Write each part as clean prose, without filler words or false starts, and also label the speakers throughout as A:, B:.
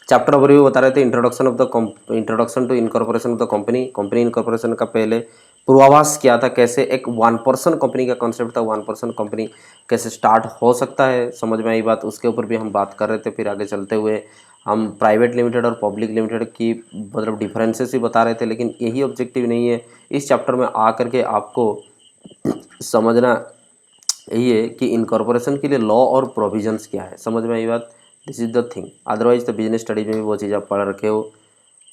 A: Chapter overview बता रहे थे, introduction to incorporation of the company, company incorporation का पहले पूर्वाभास किया था, कैसे एक 1% कंपनी का कॉन्सेप्ट था, 1% कंपनी कैसे स्टार्ट हो सकता है, समझ में आई बात, उसके ऊपर भी हम बात कर रहे थे। फिर आगे चलते हुए हम प्राइवेट लिमिटेड और पब्लिक लिमिटेड की मतलब डिफरेंसेस ही बता रहे थे, लेकिन यही ऑब्जेक्टिव नहीं है इस चैप्टर में आकर के आपको समझना यही है कि इनकॉर्पोरेशन के लिए लॉ और प्रोविजंस क्या है, समझ में आई बात। This is the thing, otherwise तो बिजनेस स्टडीज में भी वो चीज़ आप पढ़ रखे हो।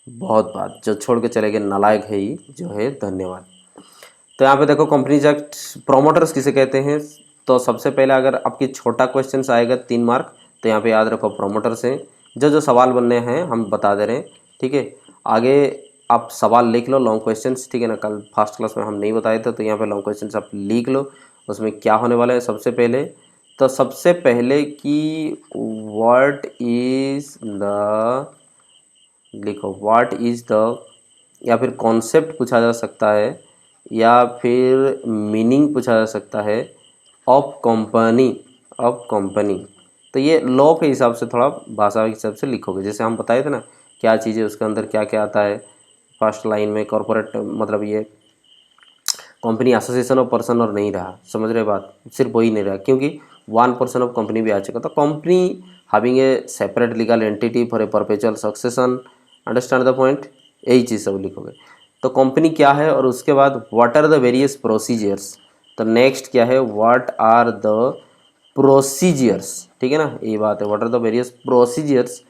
A: बहुत बात, जो छोड़ के चले गए नालायक है ही जो है। धन्यवाद। तो यहाँ पे देखो कंपनीज एक्ट, प्रोमोटर्स किसे कहते हैं। तो सबसे पहले अगर आपकी छोटा क्वेश्चन आएगा 3 मार्क, तो यहाँ पे याद रखो प्रोमोटर्स हैं। जो जो सवाल बनने हैं हम बता दे रहे हैं, ठीक है। आगे आप सवाल लिख लो, लॉन्ग क्वेश्चंस, ठीक है ना। कल फर्स्ट क्लास में हम नहीं बताए थे, तो यहाँ पे लॉन्ग क्वेश्चंस आप लिख लो। उसमें क्या होने वाला है सबसे पहले, तो सबसे पहले कि व्हाट इज द, लिखो व्हाट इज द, या फिर कॉन्सेप्ट पूछा जा सकता है, या फिर मीनिंग पूछा जा सकता है ऑफ कंपनी, ऑफ कंपनी। तो ये लॉ के हिसाब से, थोड़ा भाषा के हिसाब से लिखोगे, जैसे हम बताए थे ना क्या चीज़ें उसके अंदर क्या क्या आता है। फर्स्ट लाइन में कॉर्पोरेट मतलब ये कंपनी एसोसिएशन ऑफ पर्सन और नहीं रहा, समझ रहे बात, सिर्फ वही नहीं रहा, क्योंकि 1% ऑफ कंपनी भी आ चुका। तो company having a separate legal entity for a perpetual succession, understand the point, यही चीज़ सब लिखोगे। तो कंपनी क्या है, और उसके बाद what are the various procedures. तो नेक्स्ट क्या है, व्हाट आर द प्रोसीजर्स, ठीक है ना, ये बात है, what are the various procedures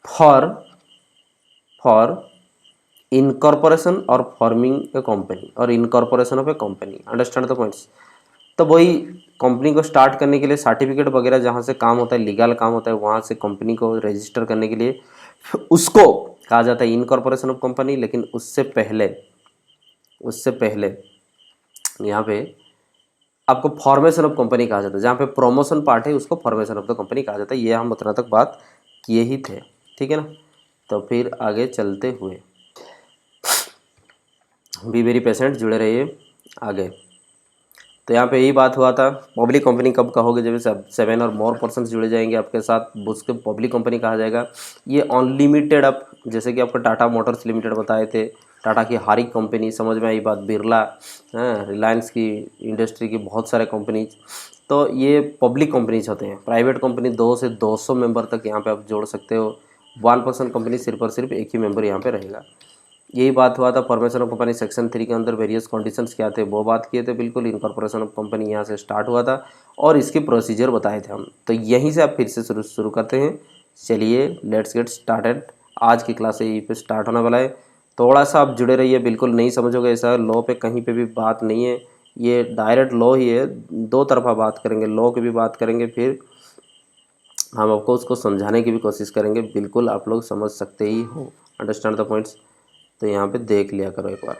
A: for incorporation और फॉर्मिंग ए कंपनी और incorporation of a company, understand the points. तो वही कंपनी को स्टार्ट करने के लिए सर्टिफिकेट वगैरह जहाँ से काम होता है, लीगल काम होता है, वहाँ से कंपनी को रजिस्टर करने के लिए उसको कहा जाता है इनकॉर्पोरेशन ऑफ कंपनी। लेकिन उससे पहले यहाँ पे आपको फॉर्मेशन ऑफ कंपनी कहा जाता है, जहाँ पे प्रमोशन पार्ट है उसको फॉर्मेशन ऑफ द कंपनी कहा जाता है। ये हम उतना तक बात किए ही थे, ठीक है ना। तो फिर आगे चलते हुए बी वेरी पेशेंट, जुड़े रहिए आगे। तो यहाँ पे यही बात हुआ था, पब्लिक कंपनी कब कहोगे, जब 7 और मोर पर्सन जुड़े जाएंगे आपके साथ, उसके पब्लिक कंपनी कहा जाएगा। ये अनलिमिटेड, अब जैसे कि आपको टाटा मोटर्स लिमिटेड बताए थे, टाटा की हारी कंपनी, समझ में आई बात, बिरला, रिलायंस की इंडस्ट्री की बहुत सारे कंपनीज। तो ये पब्लिक कंपनीज होते हैं। प्राइवेट कंपनी 2 से 200 मेंबर तक यहाँ पे आप जोड़ सकते हो। 1% कंपनी सिर्फ और सिर्फ एक ही मेंबर यहाँ पे रहेगा। यही बात हुआ था फॉर्मेशन ऑफ कंपनी सेक्शन 3 के अंदर वेरियस कंडीशंस क्या थे वो बात किए थे, बिल्कुल इनकॉर्पोरेशन ऑफ कंपनी यहाँ से स्टार्ट हुआ था और इसके प्रोसीजर बताए थे हम। तो यहीं से आप फिर से शुरू करते हैं। चलिए लेट्स गेट स्टार्टेड। आज की क्लास यहीं पे स्टार्ट होने वाला है। थोड़ा सा आप जुड़े रहिए, बिल्कुल नहीं समझोगे ऐसा लॉ पे कहीं पे भी बात नहीं है, ये डायरेक्ट लॉ ही है। दो तरफा बात करेंगे, लॉ की भी बात करेंगे, फिर हम आपको उसको समझाने की भी कोशिश करेंगे। बिल्कुल आप लोग समझ सकते ही हो, अंडरस्टैंड द पॉइंट्स। तो यहाँ पे देख लिया करो एक बार।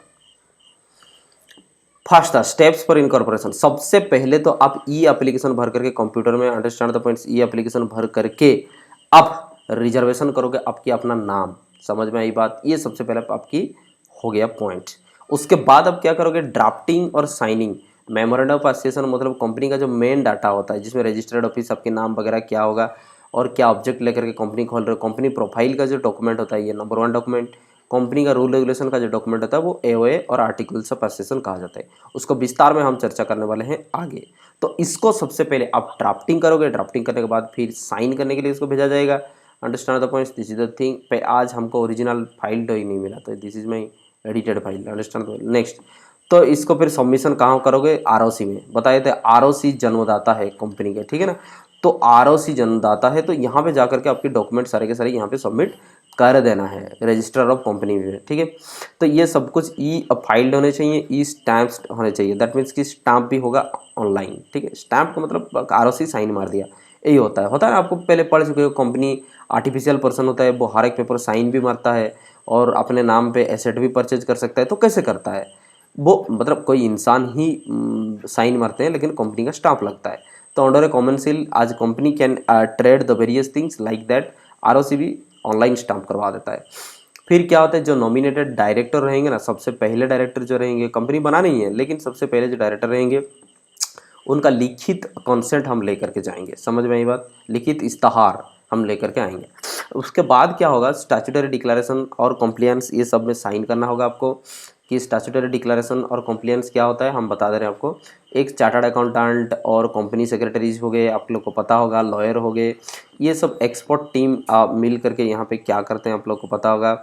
A: फर्स्ट था स्टेप्स फॉर इनकॉर्पोरेशन। सबसे पहले तो आप ई एप्लीकेशन भर करके कंप्यूटर में, understand the points, E application भर करके आप रिजर्वेशन करोगे आपकी अपना नाम, समझ में आई बात। ये सबसे पहले आपकी हो गया पॉइंट। उसके बाद आप क्या करोगे, ड्राफ्टिंग और साइनिंग मेमोरेंडम ऑफ एसोसिएशन, मतलब कंपनी का जो मेन डाटा होता है, जिसमें रजिस्टर्ड ऑफिस, आपके नाम वगैरह क्या होगा और क्या ऑब्जेक्ट लेकर के कंपनी खोल रहे हो, कंपनी प्रोफाइल का जो डॉक्यूमेंट होता है, ये नंबर 1 डॉक्यूमेंट। कंपनी का रूल रेगुलेशन का जो डॉक्यूमेंट होता है वो एओए और आर्टिकल्स ऑफ एसोसिएशन कहा जाता है। उसको विस्तार में हम चर्चा करने वाले हैं आगे। तो इसको सबसे पहले आप ड्राफ्टिंग करोगे, ड्राफ्टिंग करने के बाद फिर साइन करने के लिए इसको भेजा जाएगा। Understand the points, this is the thing. पे आज हमको ओरिजिनल फाइल तो ही नहीं मिला, तो this is my edited file, understand. Next, तो इसको फिर सबमिशन कहाँ करोगे, आरओसी में। बताए थे आरओसी जन्मदाता है कंपनी के, ठीक है ना। तो आरओसी जन्मदाता है, तो यहाँ पे जाकर के आपके डॉक्यूमेंट सारे के सारे यहाँ पे सबमिट कर देना है रजिस्टर ऑफ कंपनी में, ठीक है। तो ये सब कुछ ई फाइल्ड होने चाहिए, ई स्टैम्प्ड होने चाहिए। दैट मीन्स कि स्टैम्प भी होगा ऑनलाइन, ठीक है। स्टैम्प का मतलब आरओसी साइन मार दिया, यही होता है ना। आपको पहले पढ़ चुके हो, कंपनी आर्टिफिशियल पर्सन होता है, वो हर एक पेपर साइन भी मारता है और अपने नाम पे एसेट भी परचेज कर सकता है। तो कैसे करता है वो, मतलब कोई इंसान ही साइन मारते हैं, लेकिन कंपनी का स्टाम्प लगता है। तो अंडर ए कॉमन सील आज company can trade the various things like that, ROC भी ऑनलाइन स्टाम्प करवा देता है। फिर क्या होता है, जो नॉमिनेटेड डायरेक्टर रहेंगे ना, सबसे पहले डायरेक्टर जो रहेंगे, कंपनी बना नहीं है लेकिन सबसे पहले जो डायरेक्टर रहेंगे उनका लिखित कंसेंट हम लेकर के जाएंगे, समझ में आई बात। लिखित इस्ताहार, हम लेकर के आएंगे। उसके बाद क्या होगा, स्टैट्यूटरी डिक्लेरेशन और कॉम्प्लियंस, ये सब में साइन करना होगा आपको कि स्टैट्यूटरी डिक्लेरेशन और कॉम्प्लियंस क्या होता है, हम बता दे रहे हैं आपको। एक चार्टर्ड अकाउंटेंट और कंपनी सेक्रेटरीज हो गए, आप लोग को पता होगा, लॉयर हो गए, ये सब एक्सपर्ट टीम मिल करके यहाँ पे क्या करते हैं आप लोग को पता होगा,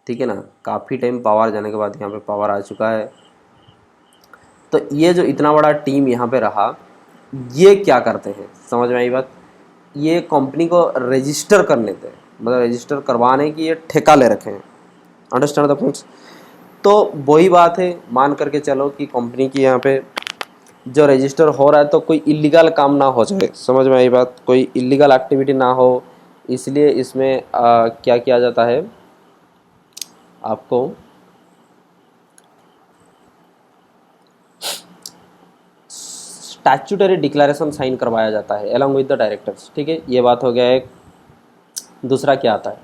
A: ठीक है ना। काफ़ी टाइम पावर जाने के बाद यहाँ पे पावर आ चुका है। तो ये जो इतना बड़ा टीम यहाँ पे रहा, ये क्या करते हैं, समझ में आई बात। ये कंपनी को रजिस्टर करने थे, मतलब रजिस्टर करवाने की ये ठेका ले रखे हैं, अंडरस्टैंड द पॉइंट्स। तो वही बात है, मान करके चलो कि कंपनी की यहाँ पे जो रजिस्टर हो रहा है तो कोई इलीगल काम ना हो जाए, समझ में आई बात, कोई इलीगल एक्टिविटी ना हो, इसलिए इसमें क्या किया जाता है, आपको स्टैट्यूटरी डिक्लेरेशन साइन करवाया जाता है अलॉन्ग विद द डायरेक्टर्स, ठीक है। ये बात हो गया एक। दूसरा क्या आता है,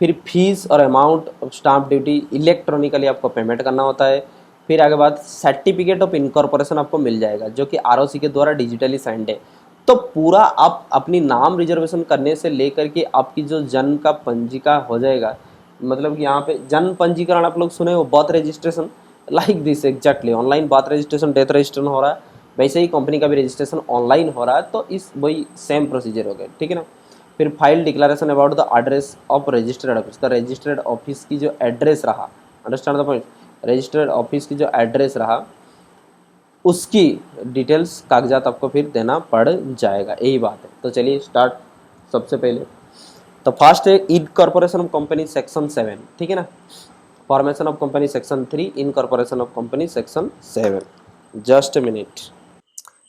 A: फिर फीस और amount of stamp duty electronically आपको पेमेंट करना होता है। फिर आगे बाद सर्टिफिकेट ऑफ इनकॉर्पोरेशन आपको मिल जाएगा जो कि आरओसी के द्वारा डिजिटली साइंड है। तो पूरा आप अपनी नाम रिजर्वेशन करने से लेकर के आपकी जो जन्म का पंजीका हो जाएगा, मतलब कि यहाँ पे जन्म पंजीकरण आप लोग सुने हो, birth registration, like this exactly online birth registration death registration हो रहा है, वैसे ही कंपनी का भी रजिस्ट्रेशन ऑनलाइन हो रहा है। तो इस वही सेम प्रोसीजर हो गया, ठीक है ना। फिर file declaration about the address of registered office, the registered office की जो एड्रेस रहा, understand the point, registered office की जो एड्रेस रहा उसकी डिटेल्स कागजात आपको फिर देना पड़ जाएगा, यही बात है। तो चलिए स्टार्ट। सबसे पहले तो फर्स्ट है इनकॉर्पोरेशन ऑफ कंपनी सेक्शन 7, ठीक है ना। Formation of company section 3, incorporation of company section 7। Just minute.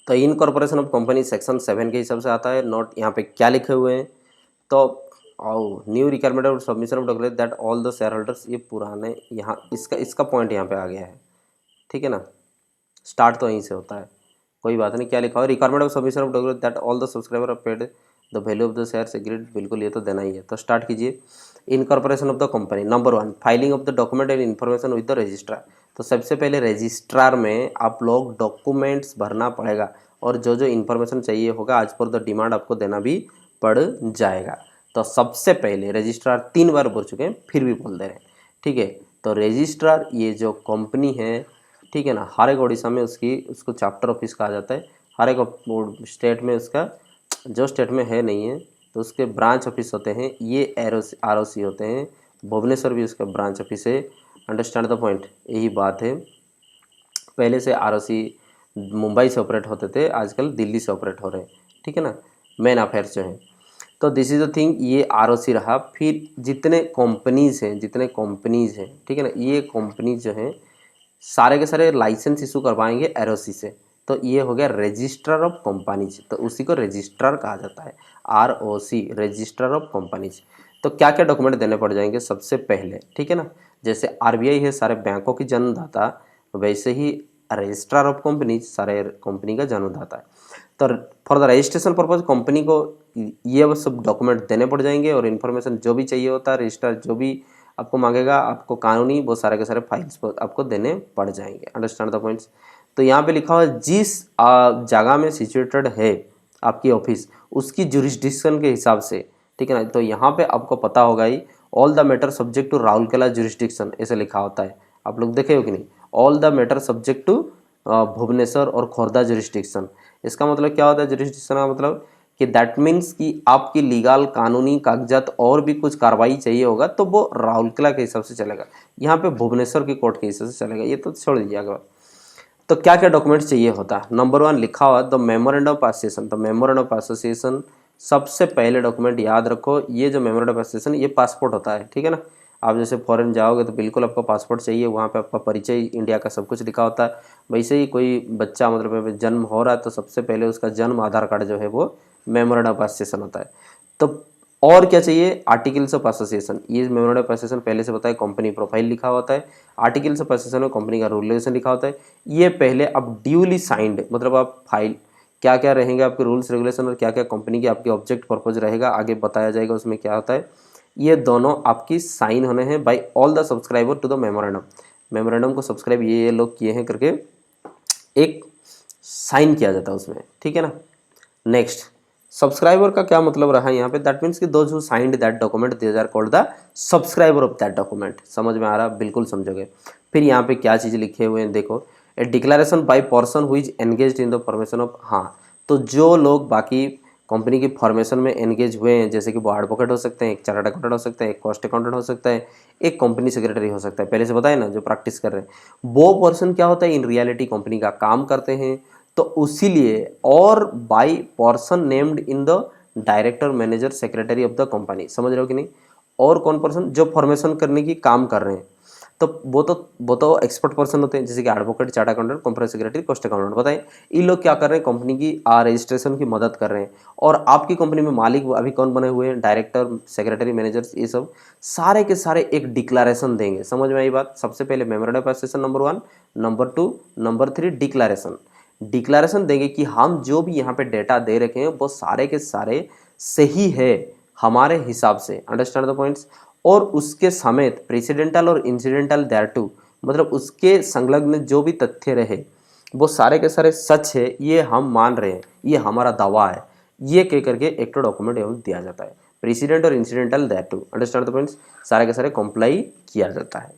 A: तो इनकॉर्पोरेशन ऑफ कंपनी सेक्शन 7 के हिसाब से आता है, नोट यहाँ पे क्या लिखे हुए हैं। तो new requirement of submission of document that all the share holders, ये पुराने यहाँ इसका पॉइंट यहाँ पे आ गया है, ठीक है ना। स्टार्ट तो यहीं से होता है, कोई बात नहीं। क्या लिखा हुआ, requirement of submission of document that all the subscriber are paid the value of the share agreed, बिल्कुल ये तो देना ही है। तो स्टार्ट कीजिए। Incorporation of the company, number 1 filing of the document and information with the registrar. तो सबसे पहले रजिस्ट्रार में आप लोग डॉक्यूमेंट्स भरना पड़ेगा और जो जो इन्फॉर्मेशन चाहिए होगा आज पर द डिमांड आपको देना भी पड़ जाएगा। तो सबसे पहले रजिस्ट्रार 3 बार बोल चुके हैं, फिर भी बोल दे रहे हैं, ठीक है। तो रजिस्ट्रार ये जो कंपनी है, ठीक है ना, हर एक ओडिशा में उसको चैप्टर ऑफिस कहा जाता है, हर एक स्टेट में उसका, जो स्टेट में है नहीं है तो उसके ब्रांच ऑफिस होते हैं, ये आरओसी होते हैं। भुवनेश्वर भी उसका ब्रांच ऑफिस है, अंडरस्टैंड द पॉइंट, यही बात है। पहले से आरओसी मुंबई से ऑपरेट होते थे, आजकल दिल्ली से ऑपरेट हो रहे हैं, ठीक है ना, मेन अफेयर्स जो हैं। तो दिस इज़ द थिंग, ये आरओसी रहा। फिर जितने कंपनीज़ हैं, ठीक है ना, ये कंपनीज जो हैं सारे के सारे लाइसेंस इशू करवाएंगे आरओसी से। तो ये हो गया रजिस्ट्रार ऑफ कंपनीज, तो उसी को रजिस्ट्रार कहा जाता है, आरओसी, रजिस्ट्रार ऑफ कंपनीज। तो क्या क्या डॉक्यूमेंट देने पड़ जाएंगे सबसे पहले, ठीक है ना। जैसे आरबीआई है सारे बैंकों की जन्मदाता, वैसे ही रजिस्ट्रार ऑफ कंपनीज सारे कंपनी का जन्मदाता है। तो for the registration purpose company को ये सब डॉक्यूमेंट देने पड़ जाएंगे और इन्फॉर्मेशन जो भी चाहिए होता है, रजिस्ट्रार जो भी आपको मांगेगा, आपको कानूनी वो सारे के सारे फाइल्स आपको देने पड़ जाएंगे, अंडरस्टैंड द पॉइंट्स। तो यहाँ पे लिखा हुआ है जिस जगह में सिचुएटेड है आपकी ऑफिस, उसकी जुरिस्डिक्शन के हिसाब से, ठीक है ना। तो यहाँ पे आपको पता होगा ही, all the matter subject to Rourkela jurisdiction ऐसे लिखा होता है, आप लोग देखे हो कि नहीं, all the matter subject to Bhubaneswar और खोर्धा जुरिस्डिक्शन। इसका मतलब क्या होता है जुरिस्डिक्शन का मतलब कि दैट मीन्स कि आपकी लीगल कानूनी कागजात और भी कुछ कार्रवाई चाहिए होगा तो वो राउरकेला के हिसाब से चलेगा, यहाँ पे भुवनेश्वर की कोर्ट के हिसाब से चलेगा, ये तो छोड़ दीजिएगा। तो क्या क्या डॉक्यूमेंट्स चाहिए होता है, नंबर 1 लिखा हुआ द मेमोरेंडम ऑफ एसोसिएशन। तो मेमोरेंडम ऑफ एसोसिएशन सबसे पहले डॉक्यूमेंट याद रखो, ये जो मेमोरेंडम ऑफ एसोसिएशन ये पासपोर्ट होता है, ठीक है ना। आप जैसे फॉरेन जाओगे तो बिल्कुल आपको पासपोर्ट चाहिए, वहाँ पे आपका परिचय इंडिया का सब कुछ लिखा होता है। वैसे ही कोई बच्चा मतलब जन्म हो रहा है तो सबसे पहले उसका जन्म आधार कार्ड जो है वो मेमोरेंडम ऑफ एसोसिएशन होता है। तो और क्या चाहिए, आर्टिकल्स ऑफ एसोसिएशन, ये मेमोरेंडम ऑफ एसोसिएशन पहले से बताया, कंपनी प्रोफाइल लिखा होता है, आर्टिकल्स ऑफ एसोसिएशन में कंपनी का रूल रेगुलेशन लिखा होता है। ये पहले अब ड्यूली साइंड, मतलब आप फाइल क्या क्या रहेंगे आपके रूल्स रेगुलेशन और क्या क्या कंपनी की आपकी ऑब्जेक्ट पर्पज रहेगा, आगे बताया जाएगा उसमें क्या होता है। ये दोनों आपकी साइन होने हैं by all the subscriber to the memorandum. Memorandum को सब्सक्राइब ये लोग किए हैं करके एक साइन किया जाता है उसमें, ठीक है ना। नेक्स्ट सब्सक्राइबर का क्या मतलब रहा यहाँ पे, दैट मीन्स कि those who signed that document they are called the subscriber of that document. समझ में आ रहा, बिल्कुल समझोगे। फिर यहाँ पे क्या चीज़ लिखे हुए हैं देखो, ए declaration by person who is engaged in the formation of, हाँ तो जो लोग बाकी कंपनी की फॉर्मेशन में एंगेज हुए हैं, जैसे कि वो एडवोकेट हो सकते हैं, एक चार्टर्ड अकाउंटेंट हो सकते हैं, एक कॉस्ट अकाउंटेंट हो सकता है, एक कंपनी सेक्रेटरी हो सकता है, पहले से बताए ना जो प्रैक्टिस कर रहे हैं, वो पर्सन क्या होता है इन रियलिटी कंपनी का काम करते हैं। तो उसीलिए और by person named in the director manager secretary of the company, समझ रहे हो कि नहीं। और कौन पर्सन जो फॉर्मेशन करने की काम कर रहे हैं, तो वो तो एक्सपर्ट पर्सन होते हैं, जैसे कि advocate, chart accountant, company secretary, cost accountant. बताएं ये लोग क्या कर रहे हैं, कंपनी की रजिस्ट्रेशन की मदद कर रहे हैं। और आपकी कंपनी में मालिक अभी कौन बने हुए हैं, डायरेक्टर, सेक्रेटरी, मैनेजर, ये सब सारे के सारे एक डिक्लेरेशन देंगे। समझ में आई बात। सबसे पहले memorandum of association number 1, number 2, number 3 declaration देंगे कि हम जो भी यहाँ पे डेटा दे रखे हैं वो सारे के सारे सही है हमारे हिसाब से। Understand the points. और उसके समेत प्रेसिडेंटल और इंसिडेंटल देयर टू, मतलब उसके संलग्न जो भी तथ्य रहे वो सारे के सारे सच है, ये हम मान रहे हैं, ये हमारा दावा है, ये कह करके एक तो डॉक्यूमेंट एवं दिया जाता है। प्रेसिडेंट और incidental thereto, understand the points, सारे के सारे कंप्लाई किया जाता है।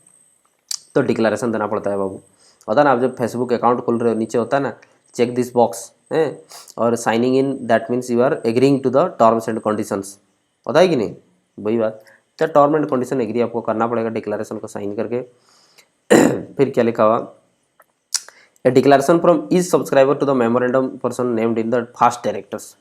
A: तो डिक्लेरेशन देना पड़ता है बाबू। होता है ना, आप जब फेसबुक अकाउंट खोल रहे हो नीचे होता है ना चेक दिस बॉक्स है, और signing in that means you are agreeing to the terms and conditions, होता है कि नहीं, वही बात। तो टर्म एंड कंडीशन एग्री आपको करना पड़ेगा डिक्लेरेशन को साइन करके। फिर क्या लिखा हुआ, a declaration from each subscriber to the memorandum person named in the first directors.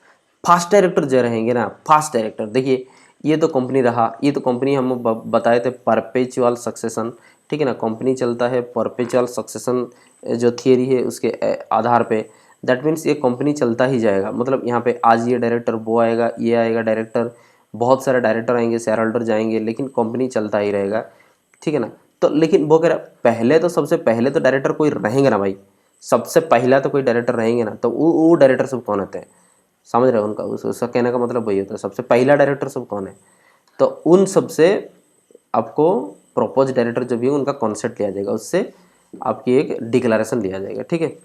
A: First director जो रहेंगे ना, फास्ट डायरेक्टर देखिए, ये तो कंपनी रहा, ये तो कंपनी हम बताए थे परपेचुअल सक्सेशन, ठीक है ना, कंपनी चलता है परपेचुअल सक्सेशन जो थियरी है उसके आधार पे। दैट मीन्स ये कंपनी चलता ही जाएगा, मतलब यहाँ पे आज ये डायरेक्टर, वो आएगा, ये आएगा डायरेक्टर, बहुत सारे डायरेक्टर आएंगे, शेयर होल्डर जाएंगे, लेकिन कंपनी चलता ही रहेगा, ठीक है ना। तो लेकिन वो कह रहा पहले तो, सबसे पहले तो डायरेक्टर कोई रहेंगे ना भाई, सबसे पहला तो कोई डायरेक्टर रहेंगे ना, तो वो डायरेक्टर सब कौन होते हैं, समझ रहे हो उनका, उसका कहने का मतलब वही होता है, सबसे पहला डायरेक्टर सब कौन है। तो उन सबसे आपको प्रोपोज डायरेक्टर जो भी है उनका कॉन्सेप्ट लिया जाएगा, उससे आपकी एक डिक्लेरेशन लिया जाएगा, ठीक है।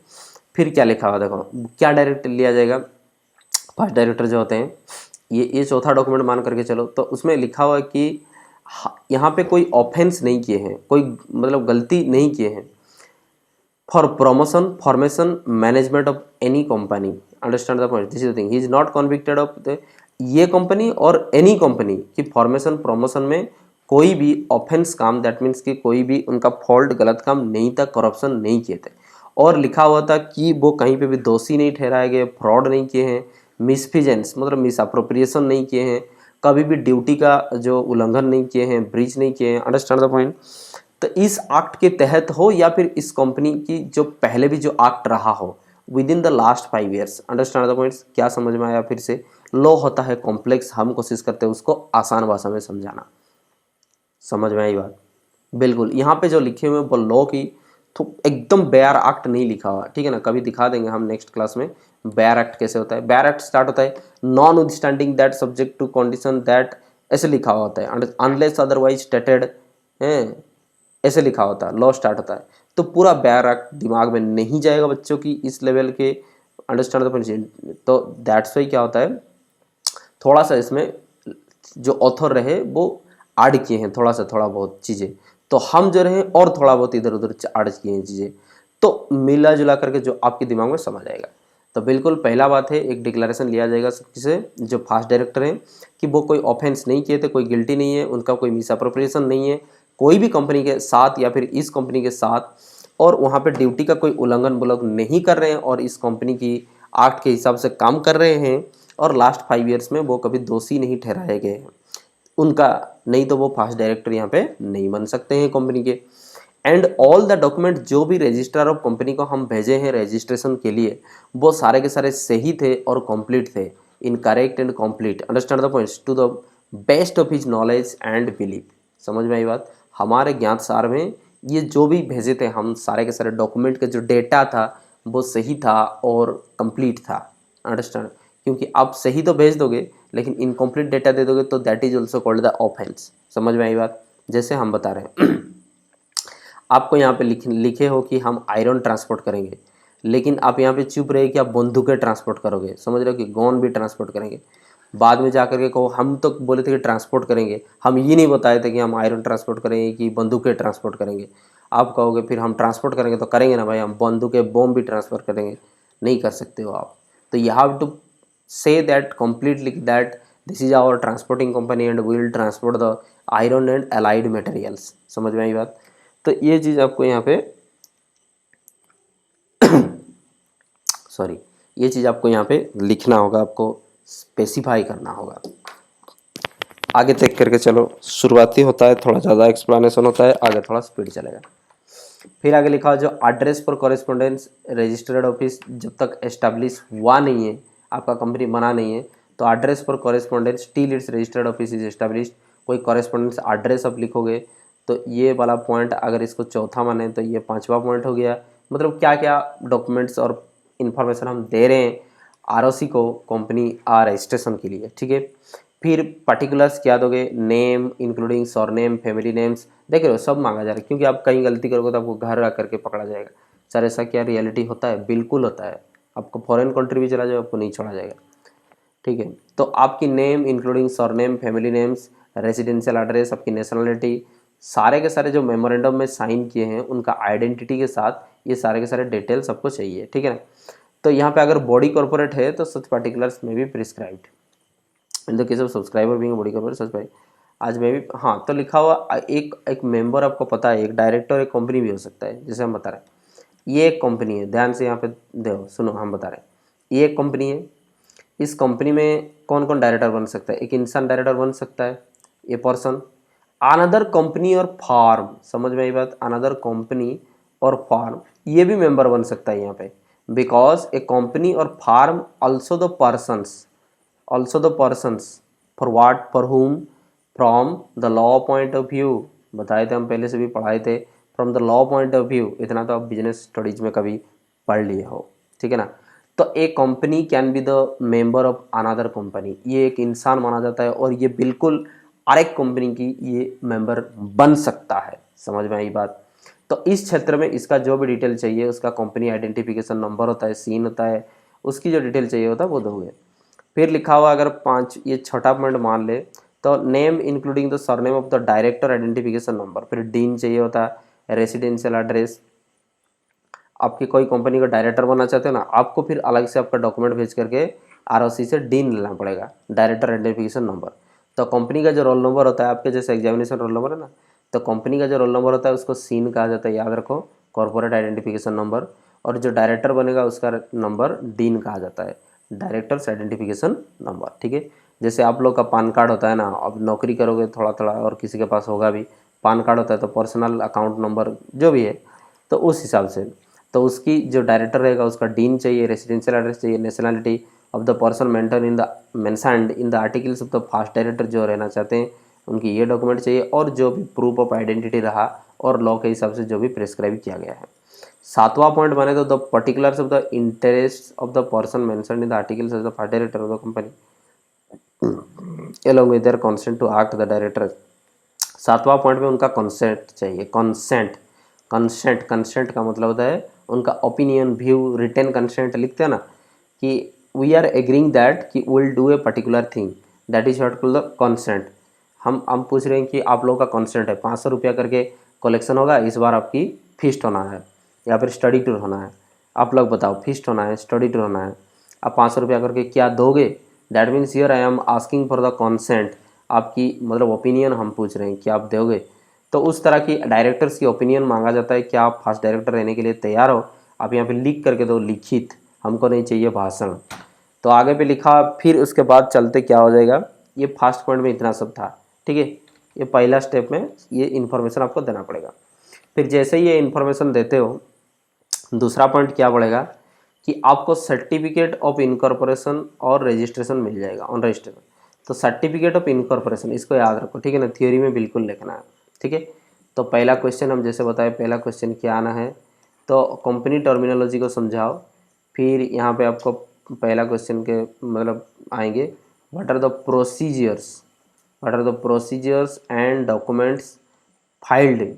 A: फिर क्या लिखा हुआ देखो, क्या डायरेक्ट लिया जाएगा, फर्स्ट डायरेक्टर जो होते हैं, ये चौथा डॉक्यूमेंट मान करके चलो, तो उसमें लिखा हुआ है कि यहाँ पे कोई ऑफेंस नहीं किए हैं, कोई मतलब गलती नहीं किए हैं, for promotion, formation, management of any company, understand the point, this is the thing, he is not convicted of the ये कंपनी और एनी कंपनी की फॉर्मेशन प्रमोशन में कोई भी ऑफेंस काम, दैट मीन्स कि कोई भी उनका फॉल्ट, गलत काम नहीं था, करप्शन नहीं किए थे। और लिखा हुआ था कि वो कहीं पे भी दोषी नहीं ठहराए गए, फ्रॉड नहीं किए हैं, मिसफिजेंस मतलब मिस अप्रोप्रिएशन नहीं किए हैं, कभी भी ड्यूटी का जो उल्लंघन नहीं किए हैं, ब्रीच नहीं किए हैं, अंडरस्टैंड द पॉइंट। तो इस एक्ट के तहत हो या फिर इस कंपनी की जो पहले भी जो एक्ट रहा हो with in the last 5 years, understand the points. क्या समझ में आया, फिर से लॉ होता है कॉम्प्लेक्स, हम कोशिश करते हैं उसको आसान भाषा में समझाना, समझ में आई बात। बिल्कुल, यहाँ पे जो लिखे हुए हैं वो लॉ की तो एकदम बेयर एक्ट नहीं लिखा हुआ, ठीक है ना, कभी दिखा देंगे हम नेक्स्ट क्लास में बेयर एक्ट कैसे होता है। बेयर एक्ट स्टार्ट होता है non withstanding that subject to condition that, ऐसे लिखा हुआ होता है, अनलेस अदरवाइज स्टेटेड है, ऐसे लिखा होता है, लॉ स्टार्ट होता है। तो पूरा बेयर एक्ट दिमाग में नहीं जाएगा बच्चों की इस लेवल के, अंडरस्टैंड द पॉइंट। तो दैट्स वाई क्या होता है, थोड़ा सा इसमें जो ऑथर रहे वो ऐड किए हैं थोड़ा सा, थोड़ा बहुत चीज़ें, तो हम जो रहे और थोड़ा बहुत इधर उधर ऐड किए हैं चीज़ें, तो मिला जुला करके जो आपके दिमाग में समझ आएगा। तो बिल्कुल पहला बात है, एक डिक्लेरेशन लिया जाएगा सबसे जो फास्ट डायरेक्टर हैं कि वो कोई ऑफेंस नहीं किए थे, कोई गिल्टी नहीं है, उनका कोई मिसअप्रोप्रिएशन नहीं है कोई भी कंपनी के साथ या फिर इस कंपनी के साथ, और वहाँ पे ड्यूटी का कोई उल्लंघन वो लोग नहीं कर रहे हैं और इस कंपनी की एक्ट के हिसाब से काम कर रहे हैं, और लास्ट 5 ईयर्स में वो कभी दोषी नहीं ठहराए गए हैं उनका, नहीं तो वो फास्ट डायरेक्टर यहाँ पे नहीं बन सकते हैं कंपनी के। एंड ऑल द डॉक्यूमेंट जो भी रजिस्ट्रार ऑफ कंपनी को हम भेजे हैं रजिस्ट्रेशन के लिए वो सारे के सारे सही थे और कंप्लीट थे, in correct and complete, understand the points, to the best of his knowledge and belief. समझ में आई बात। हमारे ज्ञात सार में ये जो भी भेजे थे हम सारे के सारे डॉक्यूमेंट का जो डेटा था वो सही था और कंप्लीट था, अंडरस्टैंड। क्योंकि आप सही तो भेज दोगे लेकिन इनकम्प्लीट डेटा दे दोगे तो that is also called the offence. समझ में आई बात। जैसे हम बता रहे हैं आपको यहाँ पे लिखे हो कि हम आयरन ट्रांसपोर्ट करेंगे, लेकिन आप यहाँ पे चुप रहे कि आप बंदूकें ट्रांसपोर्ट करोगे, समझ रहे हो कि गन भी ट्रांसपोर्ट करेंगे। बाद में जा करके कहो हम तो बोले थे कि ट्रांसपोर्ट करेंगे, हम ये नहीं बताए थे कि हम आयरन ट्रांसपोर्ट करेंगे कि बंदूकें ट्रांसपोर्ट करेंगे। आप कहोगे फिर हम ट्रांसपोर्ट करेंगे तो करेंगे ना भाई, हम बंदूकें बम भी ट्रांसफ़र करेंगे, नहीं कर सकते हो आप। तो you have to say that completely that this is our transporting company and we will transport the iron and allied materials। समझ में आई बात। तो ये चीज़ आपको यहाँ पे सॉरी, ये चीज़ आपको यहाँ पे लिखना होगा, आपको स्पेसिफाई करना होगा। आगे चेक करके चलो, शुरुआती होता है थोड़ा ज़्यादा एक्सप्लेनेशन होता है, आगे थोड़ा स्पीड चलेगा। फिर आगे लिखा जो address for correspondence registered office जब तक एस्टेब्लिश हुआ नहीं है, आपका कंपनी बना नहीं है, तो address for correspondence till it's registered office is established, कोई कॉरेस्पॉन्डेंस एड्रेस आप लिखोगे तो ये वाला पॉइंट अगर इसको चौथा माने तो ये पांचवा पॉइंट हो गया। मतलब क्या क्या डॉक्यूमेंट्स और इन्फॉर्मेशन हम दे रहे हैं आरओसी को कंपनी रजिस्ट्रेशन के लिए, ठीक है। फिर पर्टिकुलर्स क्या दोगे, name including surname, family names, देख रहे हो सब मांगा जा रहा है, क्योंकि आप कहीं गलती करोगे तो आपको घर आकर के पकड़ा जाएगा। सर ऐसा क्या रियलिटी होता है? बिल्कुल होता है। आपको फॉरेन कंट्री भी चला जाए आपको नहीं छोड़ा जाएगा, ठीक है। तो आपकी name including surname, family names, residential address, आपकी नेशनलिटी, सारे के सारे जो मेमोरेंडम में साइन किए हैं उनका आइडेंटिटी के साथ ये सारे के सारे डिटेल्स आपको चाहिए, ठीक है ना। तो यहाँ पे अगर बॉडी कॉर्पोरेट है तो सच पर्टिकुलर्स में भी prescribed in the case of subscriber being body corporate such भाई आज में भी। हाँ, तो लिखा हुआ एक मेंबर आपको पता है, एक डायरेक्टर एक कंपनी भी हो सकता है, जैसे हम बता रहे हैं ये एक कंपनी है, ध्यान से यहाँ पे देखो सुनो, हम बता रहे हैं ये एक कंपनी है। इस कंपनी में कौन कौन डायरेक्टर बन सकता है? एक इंसान डायरेक्टर बन सकता है, ये पर्सन। अनदर कंपनी और फार्म, समझ में आई बात, अनदर कंपनी और फार्म ये भी मेंबर बन सकता है यहाँ पे, बिकॉज ए कंपनी और form also the persons for what, for whom, from the law point of view, बताए थे हम पहले से भी पढ़ाए थे, from the law point of view, इतना तो आप बिजनेस स्टडीज में कभी पढ़ लिए हो, ठीक है ना। तो एक company can be the member of another company, ये एक इंसान माना जाता है और ये बिल्कुल हर एक कंपनी की ये मेंबर बन सकता है, समझ में आई बात। तो इस क्षेत्र में इसका जो भी डिटेल चाहिए, उसका कंपनी आइडेंटिफिकेशन नंबर होता है, सीन होता है, उसकी जो डिटेल चाहिए होता है वो दोगे। फिर लिखा हुआ अगर पाँच, ये छठा पॉइंट मान ले तो name including the surname of the director identification number, फिर डीन चाहिए होता है, रेसिडेंशियल एड्रेस। आपकी कोई कंपनी का डायरेक्टर बनना चाहते हो ना, आपको फिर अलग से आपका डॉक्यूमेंट भेज करके आरओसी से डीन लेना पड़ेगा, डायरेक्टर आइडेंटिफिकेशन नंबर। तो कंपनी का जो रोल नंबर होता है, आपके जैसे एग्जामिनेशन रोल नंबर है ना, तो कंपनी का जो रोल नंबर होता है उसको सीन कहा जाता है, याद रखो, कॉर्पोरेट आइडेंटिफिकेशन नंबर। और जो डायरेक्टर बनेगा उसका नंबर डीन कहा जाता है, डायरेक्टर्स आइडेंटिफिकेशन नंबर, ठीक है। जैसे आप लोग का पान कार्ड होता है ना, अब नौकरी करोगे थोड़ा थोड़ा और किसी के पास होगा भी पान कार्ड होता है, तो पर्सनल अकाउंट नंबर जो भी है, तो उस हिसाब से तो उसकी जो डायरेक्टर रहेगा उसका डीन चाहिए, रेसिडेंशियल एड्रेस चाहिए, nationality of the person mentioned in the articles of the first director, जो रहना चाहते हैं उनकी ये डॉक्यूमेंट चाहिए, और जो भी प्रूफ ऑफ आइडेंटिटी रहा और लॉ के हिसाब से जो भी प्रिस्क्राइब किया गया है। सातवां पॉइंट बने तो the particulars of the interest of the person mentioned in the articles of the first director of the company along with their consent to act the director। सातवां पॉइंट में उनका कंसेंट चाहिए, कंसेंट का मतलब होता है उनका ओपिनियन, व्यू, रिटन कंसेंट लिखते हैं ना कि वी आर एग्रीइंग दैट कि will do a particular thing, that is what called the consent. हम पूछ रहे हैं कि आप लोगों का कंसेंट है, 500 रुपया करके कलेक्शन होगा, इस बार आपकी फीस्ट होना है या फिर स्टडी टूर होना है, आप लोग बताओ, फीस्ट होना है, स्टडी टूर होना है, आप 500 रुपया करके क्या दोगे? That means here I am asking for the consent, आपकी मतलब ओपिनियन हम पूछ रहे हैं कि आप दोगे। तो उस तरह की डायरेक्टर्स की ओपिनियन मांगा जाता है, क्या आप फर्स्ट डायरेक्टर रहने के लिए तैयार हो? आप यहाँ पे लिख करके दो, लिखित, हमको नहीं चाहिए भाषण। तो आगे पे लिखा, फिर उसके बाद चलते क्या हो जाएगा, ये फर्स्ट पॉइंट में इतना सब था, ठीक है। ये पहला स्टेप में ये इन्फॉर्मेशन आपको देना पड़ेगा। फिर जैसे ही ये इन्फॉर्मेशन देते हो, दूसरा पॉइंट क्या बढ़ेगा कि आपको सर्टिफिकेट ऑफ इनकॉर्पोरेशन और रजिस्ट्रेशन मिल जाएगा ऑन रजिस्ट्रेशन। तो सर्टिफिकेट ऑफ इनकॉर्पोरेशन इसको याद रखो, ठीक है ना, थ्योरी में बिल्कुल लिखना है, ठीक है। तो पहला क्वेश्चन हम जैसे बताए, पहला क्वेश्चन क्या आना है, तो कंपनी टर्मिनोलॉजी को समझाओ। फिर यहाँ पे आपको पहला क्वेश्चन के मतलब आएंगे, what are the procedures and documents filed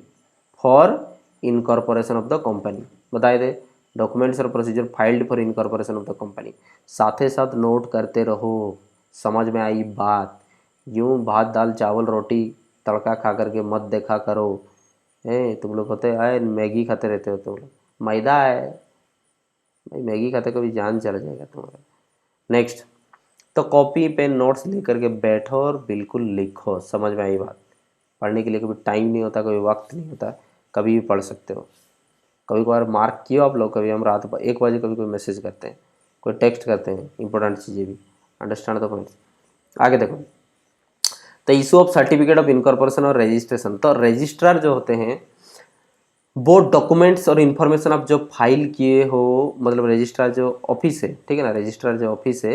A: for incorporation of the company, बताए थे। डॉक्यूमेंट्स और procedure filed for incorporation of the company. साथ ही साथ नोट करते रहो। समझ में आई बात? यूँ भात दाल चावल रोटी तड़का खा करके मत देखा करो। तुम लोग होते आए मैगी खाते रहते हो तुम लोग, मैदा है भाई, मैगी खाते कभी जान चला जाएगा तुम्हारा। नेक्स्ट, तो कॉपी पेन नोट्स लेकर के बैठो और बिल्कुल लिखो। समझ में आई बात? पढ़ने के लिए कभी टाइम नहीं होता, कभी वक्त नहीं होता, कभी भी पढ़ सकते हो। कभी कभार मार्क किए आप लोग, कभी हम रात 1 बजे कभी कोई मैसेज करते हैं, कोई टेक्स्ट करते हैं, इंपॉर्टेंट चीज़ें भी। Understand the points. आगे देखो, तो issue of certificate of incorporation और रजिस्ट्रेशन। तो रजिस्ट्रार जो होते हैं वो डॉक्यूमेंट्स और इन्फॉर्मेशन आप जो फाइल किए हो, मतलब रजिस्ट्रार जो ऑफिस है, ठीक है ना, रजिस्ट्रार जो ऑफिस है,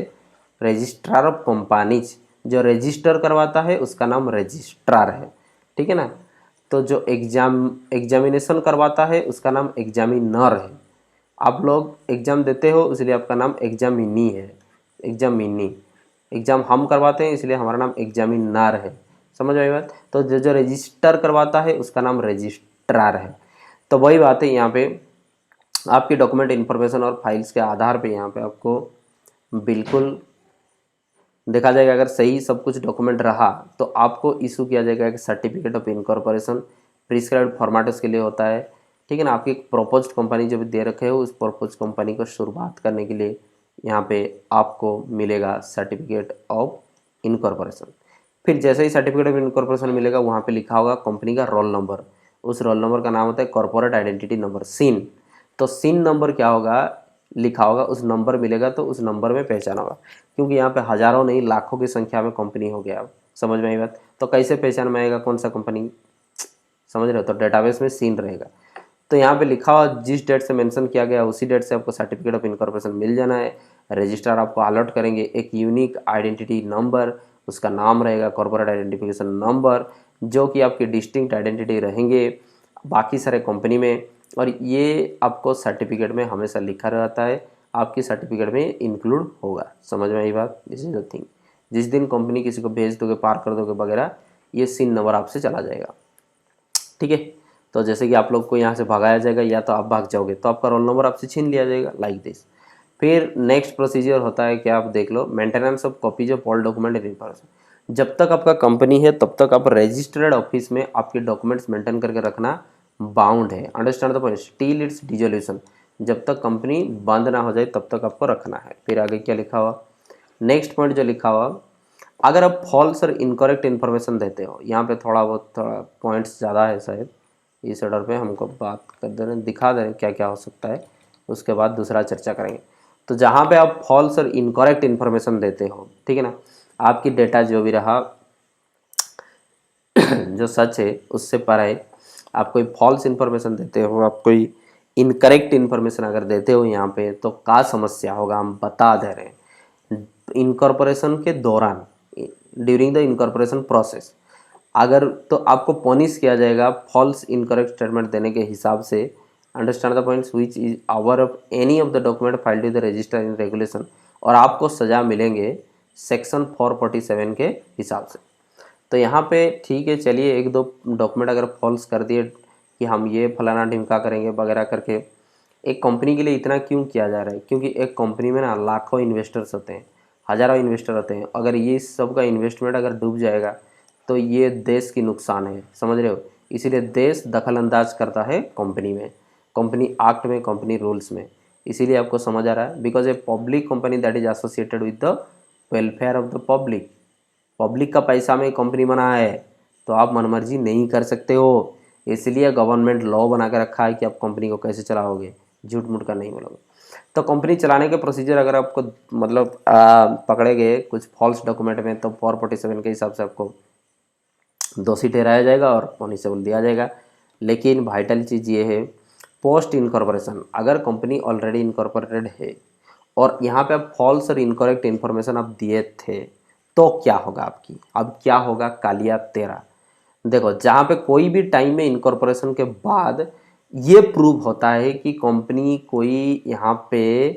A: रजिस्ट्रार ऑफ कंपनीज जो रजिस्टर करवाता है उसका नाम रजिस्ट्रार है, ठीक है ना। तो जो एग्जामिनेशन करवाता है उसका नाम एग्जामिनर है। आप लोग एग्ज़ाम देते हो इसलिए आपका नाम एग्जामिनी है, एग्जामिनी। एग्ज़ाम हम करवाते हैं इसलिए हमारा नाम एग्जामिनर है। समझ आई बात? तो जो जो रजिस्टर करवाता है उसका नाम रजिस्ट्रार है। तो वही बात है यहाँ पे, आपकी डॉक्यूमेंट इन्फॉर्मेशन और फाइल्स के आधार पे यहाँ पे आपको बिल्कुल देखा जाएगा। अगर सही सब कुछ डॉक्यूमेंट रहा तो आपको इशू किया जाएगा एक certificate of incorporation. Prescribed format उसके लिए होता है, ठीक है ना। आपकी प्रपोज्ड कंपनी जो भी दे रखे हो उस प्रपोज कंपनी को शुरुआत करने के लिए यहाँ पे आपको मिलेगा सर्टिफिकेट ऑफ इनकॉर्पोरेशन। फिर जैसे ही सर्टिफिकेट ऑफ इनकॉर्पोरेशन मिलेगा वहाँ पे लिखा होगा कंपनी का रोल नंबर। उस रोल नंबर का नाम होता है कॉर्पोरेट आइडेंटिटी नंबर, सिन। तो सिन नंबर क्या होगा, लिखा होगा, उस नंबर मिलेगा तो उस नंबर में पहचान होगा। क्योंकि यहाँ पे हज़ारों नहीं लाखों की संख्या में कंपनी हो गया। अब समझ में आई बात? तो कैसे पहचान में आएगा कौन सा कंपनी, समझ रहे हो? तो डेटाबेस में सीन रहेगा। तो यहाँ पे लिखा हुआ जिस डेट से मेंशन किया गया उसी डेट से आपको सर्टिफिकेट ऑफ इनकॉर्पोरेशन मिल जाना है। रजिस्ट्रार आपको अलॉट करेंगे एक यूनिक आइडेंटिटी नंबर, उसका नाम रहेगा कॉर्पोरेट आइडेंटिफिकेशन नंबर, जो कि आपकी डिस्टिंक्ट आइडेंटिटी रहेंगे बाकी सारे कंपनी में। और ये आपको सर्टिफिकेट में हमेशा लिखा रहता है, आपकी सर्टिफिकेट में इंक्लूड होगा। समझ में आई बात? This is the thing. जिस दिन कंपनी किसी को भेज दोगे, पार कर दोगे वगैरह, ये सिन नंबर आपसे चला जाएगा, ठीक है। तो जैसे कि आप लोग को यहाँ से भगाया जाएगा या तो आप भाग जाओगे तो आपका रोल नंबर आपसे छीन लिया जाएगा, लाइक दिस। फिर नेक्स्ट प्रोसीजर होता है क्या, आप देख लो, maintenance of copies of all document and information. जब तक आपका कंपनी है तब तक आप रजिस्टर्ड ऑफिस में आपके डॉक्यूमेंट्स मेंटेन करके रखना बाउंड है। Understand the point? Till it's dissolution, जब तक कंपनी बंद ना हो जाए तब तक आपको रखना है। फिर आगे क्या लिखा हुआ, नेक्स्ट पॉइंट जो लिखा हुआ, अगर आप फॉल्स और इनकरेक्ट इन्फॉर्मेशन देते हो, यहाँ पे थोड़ा पॉइंट्स ज़्यादा है शायद, इस ऑर्डर पे हमको बात कर दे रहे हैं, दिखा दे रहे हैं क्या क्या हो सकता है, उसके बाद दूसरा चर्चा करेंगे। तो जहाँ पे आप फॉल्स और इनकरेक्ट इन्फॉर्मेशन देते हो, ठीक है ना, आपकी डेटा जो भी रहा जो सच है उससे परे आप कोई फॉल्स इन्फॉर्मेशन देते हो, आप कोई इनकरेक्ट इन्फॉर्मेशन अगर देते हो यहाँ पे, तो क्या समस्या होगा हम बता दे रहे हैं। इनकॉर्पोरेशन के दौरान, ड्यूरिंग द इनकॉर्पोरेशन प्रोसेस, अगर तो आपको पनिश किया जाएगा फॉल्स इनकरेक्ट स्टेटमेंट देने के हिसाब से। Understand the points, which is hour of any of the document filed with the register in regulation. और आपको सजा मिलेंगे सेक्शन 447 के हिसाब से। तो यहाँ पे ठीक है, चलिए एक दो डॉक्यूमेंट अगर फॉल्स कर दिए कि हम ये फलाना ढिमका करेंगे वगैरह करके, एक कंपनी के लिए इतना क्यों किया जा रहा है? क्योंकि एक कंपनी में ना लाखों इन्वेस्टर्स होते हैं, हज़ारों इन्वेस्टर होते हैं। अगर ये सब का इन्वेस्टमेंट अगर डूब जाएगा तो ये देश की नुकसान है, समझ रहे हो? इसीलिए देश दखल अंदाज करता है कंपनी में, कंपनी एक्ट में, कंपनी रूल्स में। इसीलिए आपको समझ आ रहा है, because a public company that is associated with the welfare of the public. Public का पैसा में कंपनी बना है तो आप मनमर्जी नहीं कर सकते हो। इसलिए गवर्नमेंट लॉ बना के रखा है कि आप कंपनी को कैसे चलाओगे, झूठ मूठ का नहीं बोलोगे। तो कंपनी चलाने के प्रोसीजर अगर आपको मतलब पकड़े गए कुछ फॉल्स डॉक्यूमेंट में, तो 447 के हिसाब से आपको दोषी ठहराया जाएगा और पनिशेबल दिया जाएगा। लेकिन वाइटल चीज़ ये है, पोस्ट इनकॉर्पोरेशन, अगर कंपनी ऑलरेडी इनकॉर्पोरेटेड है और यहाँ पे आप फॉल्स और इनकरेक्ट इन्फॉर्मेशन आप दिए थे, तो क्या होगा आपकी, अब क्या होगा कालिया तेरा। देखो, जहाँ पे कोई भी टाइम में इनकॉर्पोरेशन के बाद ये प्रूव होता है कि कंपनी कोई यहाँ पे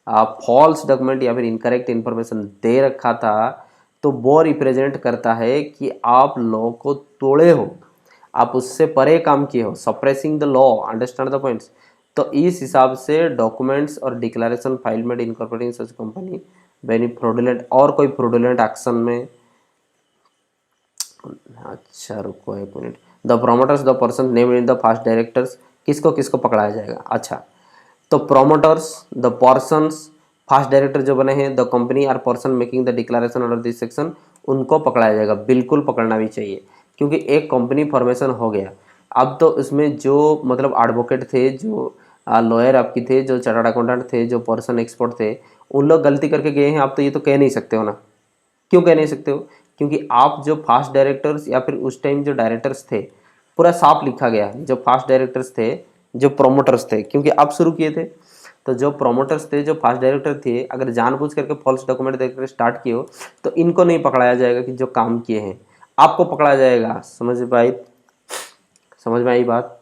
A: फॉल्स डॉक्यूमेंट या फिर इनकरेक्ट इन्फॉर्मेशन दे रखा था, तो वो रिप्रेजेंट करता है कि आप लॉ को तोड़े हो, आप उससे परे काम किए हो, suppressing the law. Understand the points? तो इस हिसाब से डॉक्यूमेंट्स और declaration file made incorporating such company वेनी फ्रॉडुलेंट, और कोई फ्रॉडुलेंट एक्शन में, अच्छा रुको एक minute, the promoters the person named in the first directors, किसको किसको पकड़ाया जाएगा। अच्छा, तो promoters the persons first director जो बने हैं, the company or person making the declaration under this section, उनको पकड़ाया जाएगा, बिल्कुल पकड़ना भी चाहिए, क्योंकि एक कंपनी फॉर्मेशन हो गया। अब तो इसमें जो मतलब एडवोकेट थे, जो लॉयर आपकी थे, जो चार्टर्ड अकाउंटेंट थे, जो पर्सन एक्सपर्ट थे, उन लोग गलती करके गए हैं, आप तो ये तो कह नहीं सकते हो ना। क्यों कह नहीं सकते हो? क्योंकि आप जो फास्ट डायरेक्टर्स या फिर उस टाइम जो डायरेक्टर्स थे, पूरा साफ लिखा गया है, जो फास्ट डायरेक्टर्स थे, जो प्रोमोटर्स थे, क्योंकि आप शुरू किए थे, तो जो प्रोमोटर्स थे, जो फास्ट डायरेक्टर थे, अगर जानबूझ करके फॉल्स डॉक्यूमेंट देकर स्टार्ट किए हो तो इनको नहीं पकड़ाया जाएगा कि जो काम किए हैं, आपको पकड़ा जाएगा। समझ में आई बात?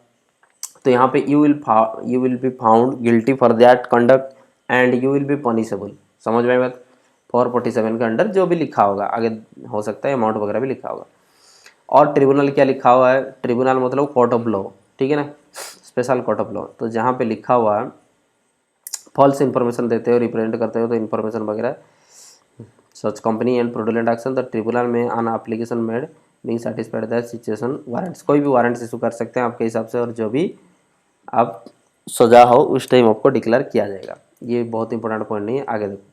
A: तो यहाँ पे you will be found guilty for that conduct and you will be punishable. समझ में आई बात? 447 के अंडर जो भी लिखा होगा आगे, हो सकता है अमाउंट वगैरह भी लिखा होगा। और ट्रिब्यूनल क्या लिखा हुआ है? ट्रिब्यूनल मतलब कोर्ट ऑफ लॉ, ठीक है ना, स्पेशल कोर्ट ऑफ लॉ। तो जहाँ पे लिखा हुआ है फॉल्स इन्फॉर्मेशन देते हो, रिप्रेजेंट करते हो, तो इन्फॉर्मेशन वगैरह such company and fraudulent action, the tribunal में on application made being satisfied that situation warrants, कोई भी वारंट्स इशू कर सकते हैं आपके हिसाब से, और जो भी आप सजा हो उस टाइम आपको डिक्लेयर किया जाएगा। ये बहुत इंपॉर्टेंट पॉइंट नहीं है, आगे देखो।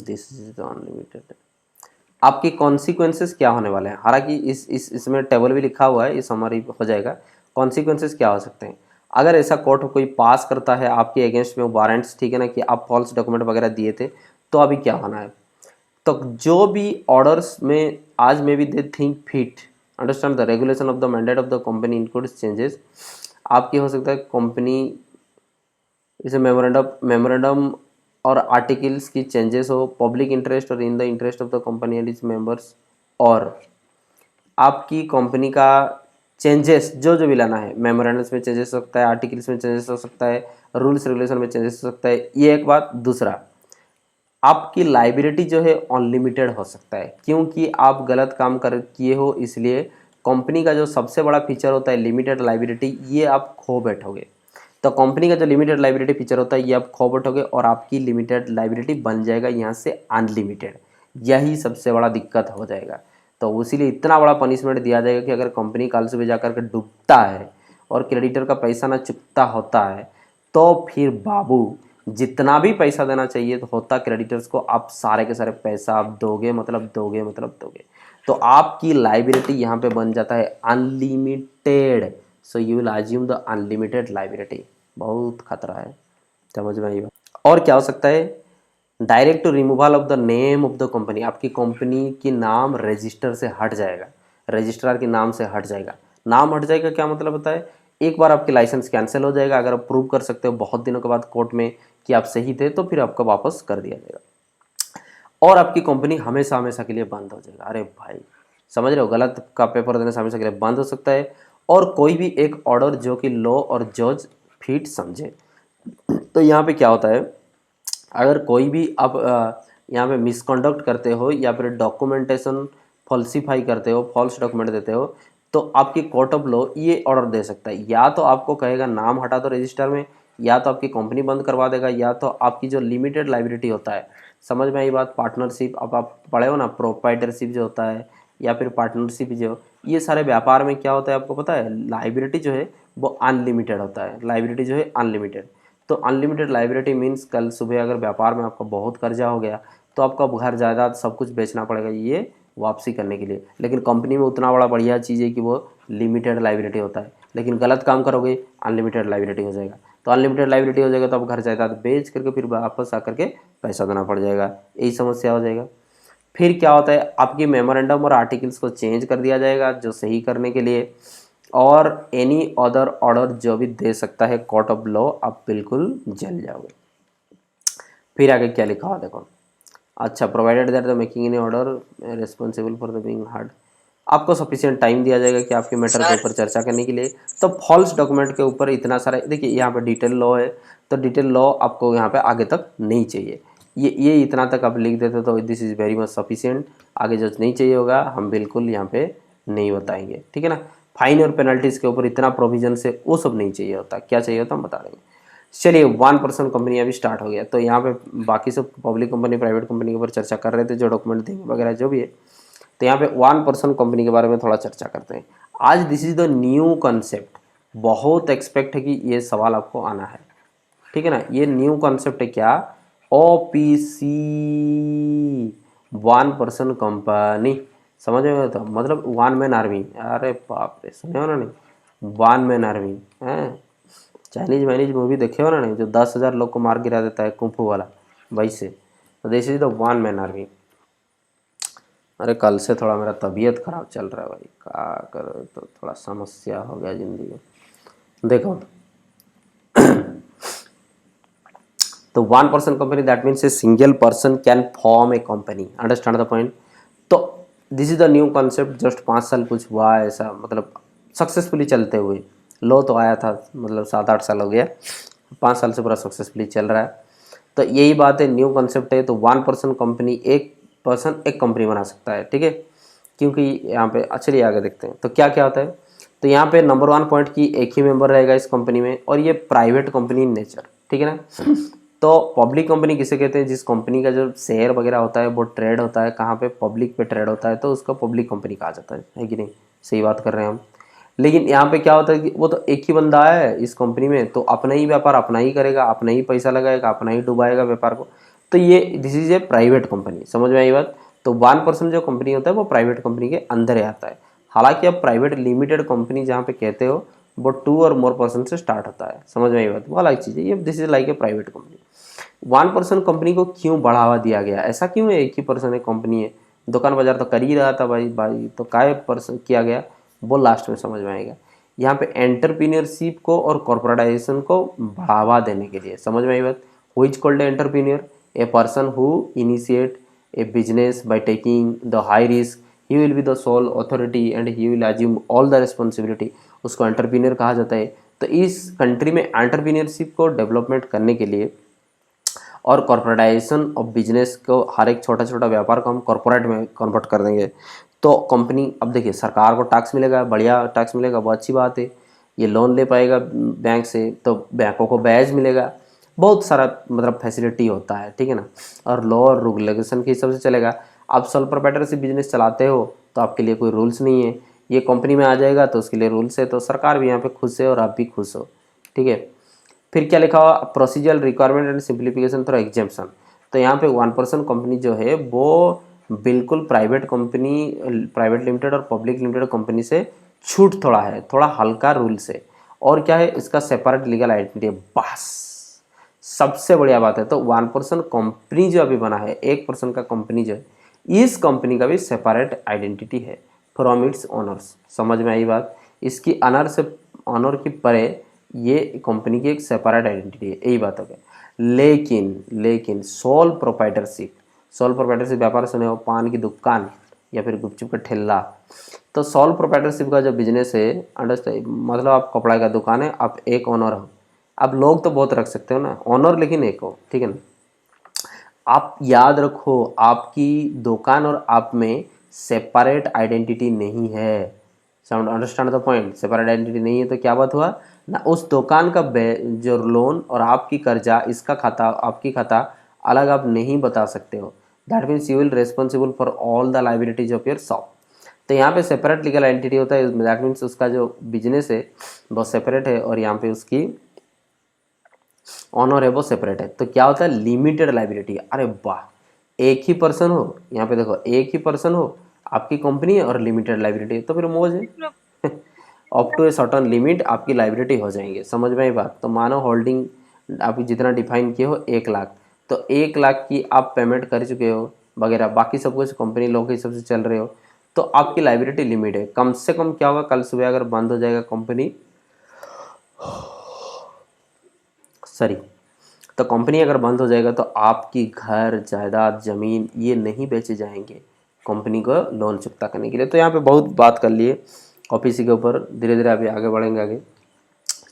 A: दिस इज अनलिमिटेड, आपके कॉन्सिक्वेंसेस क्या होने वाले हैं। हालांकि इसमें टेबल भी लिखा हुआ है, ये समरी हो जाएगा। कॉन्सिक्वेंसेस क्या हो सकते हैं अगर ऐसा कोर्ट कोई पास करता है आपके अगेंस्ट में वारंट्स, ठीक है ना, कि आप फॉल्स डॉक्यूमेंट वगैरह दिए थे, तो अभी क्या होना है। तो जो भी ऑर्डर्स में आज may be they think fit understand the regulation of the mandate of the company includes changes, आपकी हो सकता है कंपनी इसे मेमोरेंडम और आर्टिकल्स की चेंजेस हो, पब्लिक इंटरेस्ट और in the interest of the company and its members, और आपकी कंपनी का चेंजेस जो जो भी लाना है, मेमोरेंडम्स में चेंजेस हो सकता है, आर्टिकल्स में चेंजेस हो सकता है, रूल्स रेगुलेशन में चेंजेस हो सकता है, ये एक बात। दूसरा, आपकी लाइबिलिटी जो है अनलिमिटेड हो सकता है, क्योंकि आप गलत काम कर किए हो, इसलिए कंपनी का जो सबसे बड़ा फीचर होता है लिमिटेड लाइबिलिटी, ये आप खो बैठोगे। तो कंपनी का जो लिमिटेड लाइबिलिटी फीचर होता है ये आप खो बैठोगे और आपकी लिमिटेड लाइबिलिटी बन जाएगा यहाँ से अनलिमिटेड। यही सबसे बड़ा दिक्कत हो जाएगा। तो इसीलिए इतना बड़ा पनिशमेंट दिया जाएगा कि अगर कंपनी कल सुबह जा करके डूबता है और क्रेडिटर का पैसा ना चुकता होता है, तो फिर बाबू जितना भी पैसा देना चाहिए तो होता क्रेडिटर्स को, आप सारे के सारे पैसा आप दोगे, मतलब दोगे। तो आपकी लाइबिलिटी यहाँ पे बन जाता है unlimited. So you will assume the unlimited liability. बहुत खतरा है, समझ में आई बात? और क्या हो सकता है, direct removal of the name of the company, आपकी कंपनी की नाम रजिस्टर से हट जाएगा, रजिस्ट्रार के नाम से हट जाएगा। नाम हट जाएगा क्या मतलब होता है, एक बार आपकी लाइसेंस कैंसिल हो जाएगा, अगर आप प्रूव कर सकते हो बहुत दिनों के बाद कोर्ट में कि आप सही थे, तो फिर आपको वापस कर दिया जाएगा और आपकी कंपनी हमेशा हमेशा के लिए बंद हो जाएगा। अरे भाई समझ रहे हो, गलत का पेपर देने से हमेशा के लिए बंद हो सकता है, और कोई भी एक ऑर्डर जो कि लॉ और जज फिट समझे। तो यहाँ पे क्या होता है, अगर कोई भी आप यहाँ पे मिसकंडक्ट करते हो या फिर डॉक्यूमेंटेशन फॉल्सीफाई करते हो, फॉल्स डॉक्यूमेंट देते हो, तो आपकी कोर्ट ऑफ लॉ ये ऑर्डर दे सकता है, या तो आपको कहेगा नाम हटा दो रजिस्टर में, या तो आपकी कंपनी बंद करवा देगा, या तो आपकी जो लिमिटेड लाइबिलिटी होता है, समझ में आई बात, पार्टनरशिप, अब आप पढ़े हो ना, प्रोप्राइटरशिप जो होता है या फिर पार्टनरशिप, जो ये सारे व्यापार में क्या होता है आपको पता है, लाइबिलिटी जो है वो अनलिमिटेड होता है, लाइबिलिटी जो है अनलिमिटेड। तो अनलिमिटेड लाइबिलिटी मीन्स कल सुबह अगर व्यापार में आपका बहुत कर्जा हो गया तो आपका घर जायदाद सब कुछ बेचना पड़ेगा ये वापसी करने के लिए। लेकिन कंपनी में उतना बड़ा बढ़िया चीज़ है कि वो लिमिटेड लाइबिलिटी होता है, लेकिन गलत काम करोगे अनलिमिटेड लाइबिलिटी हो जाएगा। तो अनलिमिटेड लाइबिलिटी हो जाएगा तो आप घर जायदाद बेच करके फिर वापस आकर के पैसा देना पड़ जाएगा, यही समस्या हो जाएगा। फिर क्या होता है, आपकी मेमोरेंडम और आर्टिकल्स को चेंज कर दिया जाएगा जो सही करने के लिए, और एनी अदर ऑर्डर जो भी दे सकता है कोर्ट ऑफ लॉ, आप बिल्कुल जल जाओगे। फिर आगे क्या लिखा हुआ देखो, अच्छा, provided that the making any order responsible for the being hard, आपको सफिशिएंट टाइम दिया जाएगा कि आपके मैटर के ऊपर चर्चा करने के लिए। तो फॉल्स डॉक्यूमेंट के ऊपर इतना सारा, देखिए यहाँ पे डिटेल लॉ है, तो डिटेल लॉ आपको यहाँ पे आगे तक नहीं चाहिए, ये इतना तक आप लिख देते तो this is very much sufficient. आगे जो नहीं चाहिए होगा हम बिल्कुल यहाँ पे नहीं बताएंगे, ठीक है ना। फाइन और पेनल्टीज के ऊपर इतना प्रोविजन से वो सब नहीं चाहिए होता। क्या चाहिए होता हम बता देंगे। चलिए 1% कंपनी अभी स्टार्ट हो गया। तो यहाँ पे बाकी सब पब्लिक कंपनी प्राइवेट कंपनी के ऊपर चर्चा कर रहे थे, जो डॉक्यूमेंट देंगे वगैरह जो भी है। तो यहाँ पे 1% कंपनी के बारे में थोड़ा चर्चा करते हैं आज। This is the new concept, बहुत एक्सपेक्ट है कि ये सवाल आपको आना है, ठीक है ना। ये न्यू कॉन्सेप्ट है क्या, OPC 1% कंपनी, समझ में तो मतलब 1 मैन आर्मी। अरे बाप रे, सुने हो ना नहीं, 1 मैन आर्मी है। चाइनीज वाइनीज मूवी देखे हो ना नहीं, जो 10,000 लोग को मार गिरा देता है कुंफू वाला, वैसे। तो this is the 1 man army. अरे कल से थोड़ा मेरा तबीयत खराब चल रहा है भाई, क्या करो, तो थोड़ा समस्या हो गया जिंदगी में। देखो तो 1% company that means a single person can form a company, understand the point. तो this is the new concept, just 5 साल कुछ हुआ है ऐसा, मतलब सक्सेसफुली चलते हुए। लो तो आया था, मतलब 7-8 साल हो गया, 5 साल से पूरा सक्सेसफुली चल रहा है। तो यही बात है, न्यू कॉन्सेप्ट है। तो 1% कंपनी, एक पर्सन एक कंपनी बना सकता है, ठीक है। क्योंकि यहाँ पे चलिए आगे देखते हैं तो क्या क्या होता है। तो यहाँ पे नंबर 1 पॉइंट की एक ही मेंबर रहेगा इस कंपनी में, और ये प्राइवेट कंपनी इन नेचर, ठीक है ना। तो पब्लिक कंपनी किसे कहते हैं, जिस कंपनी का जो शेयर वगैरह होता है वो ट्रेड होता है कहाँ पे, पब्लिक पे ट्रेड होता है, तो उसका पब्लिक कंपनी कहा जाता है कि नहीं, सही बात कर रहे हैं हम। लेकिन यहाँ पे क्या होता है कि वो तो एक ही बंदा है इस कंपनी में, तो अपना ही व्यापार अपना ही करेगा, अपना ही पैसा लगाएगा, अपना ही डुबाएगा व्यापार को। तो ये this is a private company, समझ में आई बात। तो 1% जो कंपनी होता है वो प्राइवेट कंपनी के अंदर ही आता है। हालांकि अब प्राइवेट लिमिटेड कंपनी जहाँ पे कहते हो वो 2 और मोर पर्सन से स्टार्ट होता है, समझ में आई बात, वो अलग चीज़ है। ये this is like a private company. 1% company को क्यों बढ़ावा दिया गया, ऐसा क्यों है, एक ही पर्सन एक कंपनी है, दुकान बाजार तो कर ही रहा था भाई भाई, तो काय पर्सन किया गया, वो लास्ट में समझ में आएगा। यहाँ पे एंटरप्रीनियरशिप को और कॉर्पोरेटाइजेशन को बढ़ावा देने के लिए, समझ में आई बात। Who is called entrepreneur, a person who initiate A business by taking the high risk, he will be the soul authority and he will assume all the responsibility, उसको एंटरप्रीनियर कहा जाता है। तो इस कंट्री में एंटरप्रीनियरशिप को development करने के लिए और कॉर्पोरेटाइजेशन ऑफ बिजनेस को, हर एक छोटा छोटा व्यापार को हम कॉर्पोरेट में कन्वर्ट कर देंगे। तो कंपनी, अब देखिए सरकार को टैक्स मिलेगा, बढ़िया टैक्स मिलेगा, बहुत अच्छी बात है। ये लोन ले पाएगा बैंक से, तो बैंकों को ब्याज मिलेगा, बहुत सारा मतलब फैसिलिटी होता है, ठीक है ना। और लॉ और रेगुलेशन के हिसाब से चलेगा। आप सोल प्रोप्राइटरशिप बिजनेस चलाते हो तो आपके लिए कोई रूल्स नहीं है, ये कंपनी में आ जाएगा तो उसके लिए रूल्स है, तो सरकार भी यहाँ पे खुश है और आप भी खुश हो, ठीक है। फिर क्या लिखा हुआ, procedural requirement and simplification through exemption. तो यहाँ पे 1% कंपनी जो है वो बिल्कुल प्राइवेट कंपनी, प्राइवेट लिमिटेड और पब्लिक लिमिटेड कंपनी से छूट थोड़ा है, थोड़ा हल्का रूल से। और क्या है, इसका सेपरेट लीगल आइडेंटिटी है, बस सबसे बढ़िया बात है। तो 1% कंपनी जो अभी बना है, 1% का कंपनी जो है, इस कंपनी का भी सेपरेट आइडेंटिटी है फ्रॉम इट्स ओनर्स, समझ में आई बात। इसकी ऑनर से, ऑनर की परे ये कंपनी की एक सेपरेट आइडेंटिटी है, यही बात हो गया। लेकिन सोल प्रोप्राइटरशिप, सोल प्रोप्राइटरशिप व्यापार सुने हो, पान की दुकान या फिर गुपचुप का ठेला। तो सोल प्रोप्राइटरशिप का जो बिजनेस है, अंडरस्टैंड, मतलब आप कपड़ा का दुकान है, आप एक ओनर हो, आप लोग तो बहुत रख सकते हो ना, ओनर लेकिन एक हो, ठीक है ना। आप याद रखो, आपकी दुकान और आप में सेपरेट आइडेंटिटी नहीं है, sound understand the point. Separate identity नहीं है तो क्या बात हुआ ना, उस दुकान का जो लोन और आपकी कर्जा, इसका खाता, आपकी खाता अलग आप नहीं बता सकते हो। That means you will responsible for all the liabilities of your shop. तो यहाँ पे सेपरेट लीगल एंटिटी होता है, दैट मीन्स उसका जो बिजनेस है वो सेपरेट है, और यहाँ पे उसकी ऑनर है वो सेपरेट है। तो क्या होता है, लिमिटेड लाइबिलिटी। अरे वाह, एक ही पर्सन हो, यहाँ पे देखो एक ही पर्सन हो, आपकी कंपनी है और लिमिटेड लाइबिलिटी है, तो फिर मौज है। Up to a certain limit आपकी लाइबिलिटी हो जाएंगे, समझ में आई बात। तो मानो होल्डिंग आप जितना डिफाइन किए हो 1 लाख, तो 1 लाख की आप पेमेंट कर चुके हो वगैरह, बाकी सब कुछ कंपनी लोग के हिसाब से चल रहे हो, तो आपकी लाइबिलिटी लिमिट है। कम से कम क्या होगा, कल सुबह अगर बंद हो जाएगा कंपनी, सॉरी, तो कंपनी अगर बंद हो जाएगा तो आपकी घर, जायदाद, ज़मीन ये नहीं बेचे जाएंगे कंपनी को लोन चुकता करने के लिए। तो यहाँ पे बहुत बात कर लिए OPC के ऊपर, धीरे धीरे अभी आगे बढ़ेंगे आगे।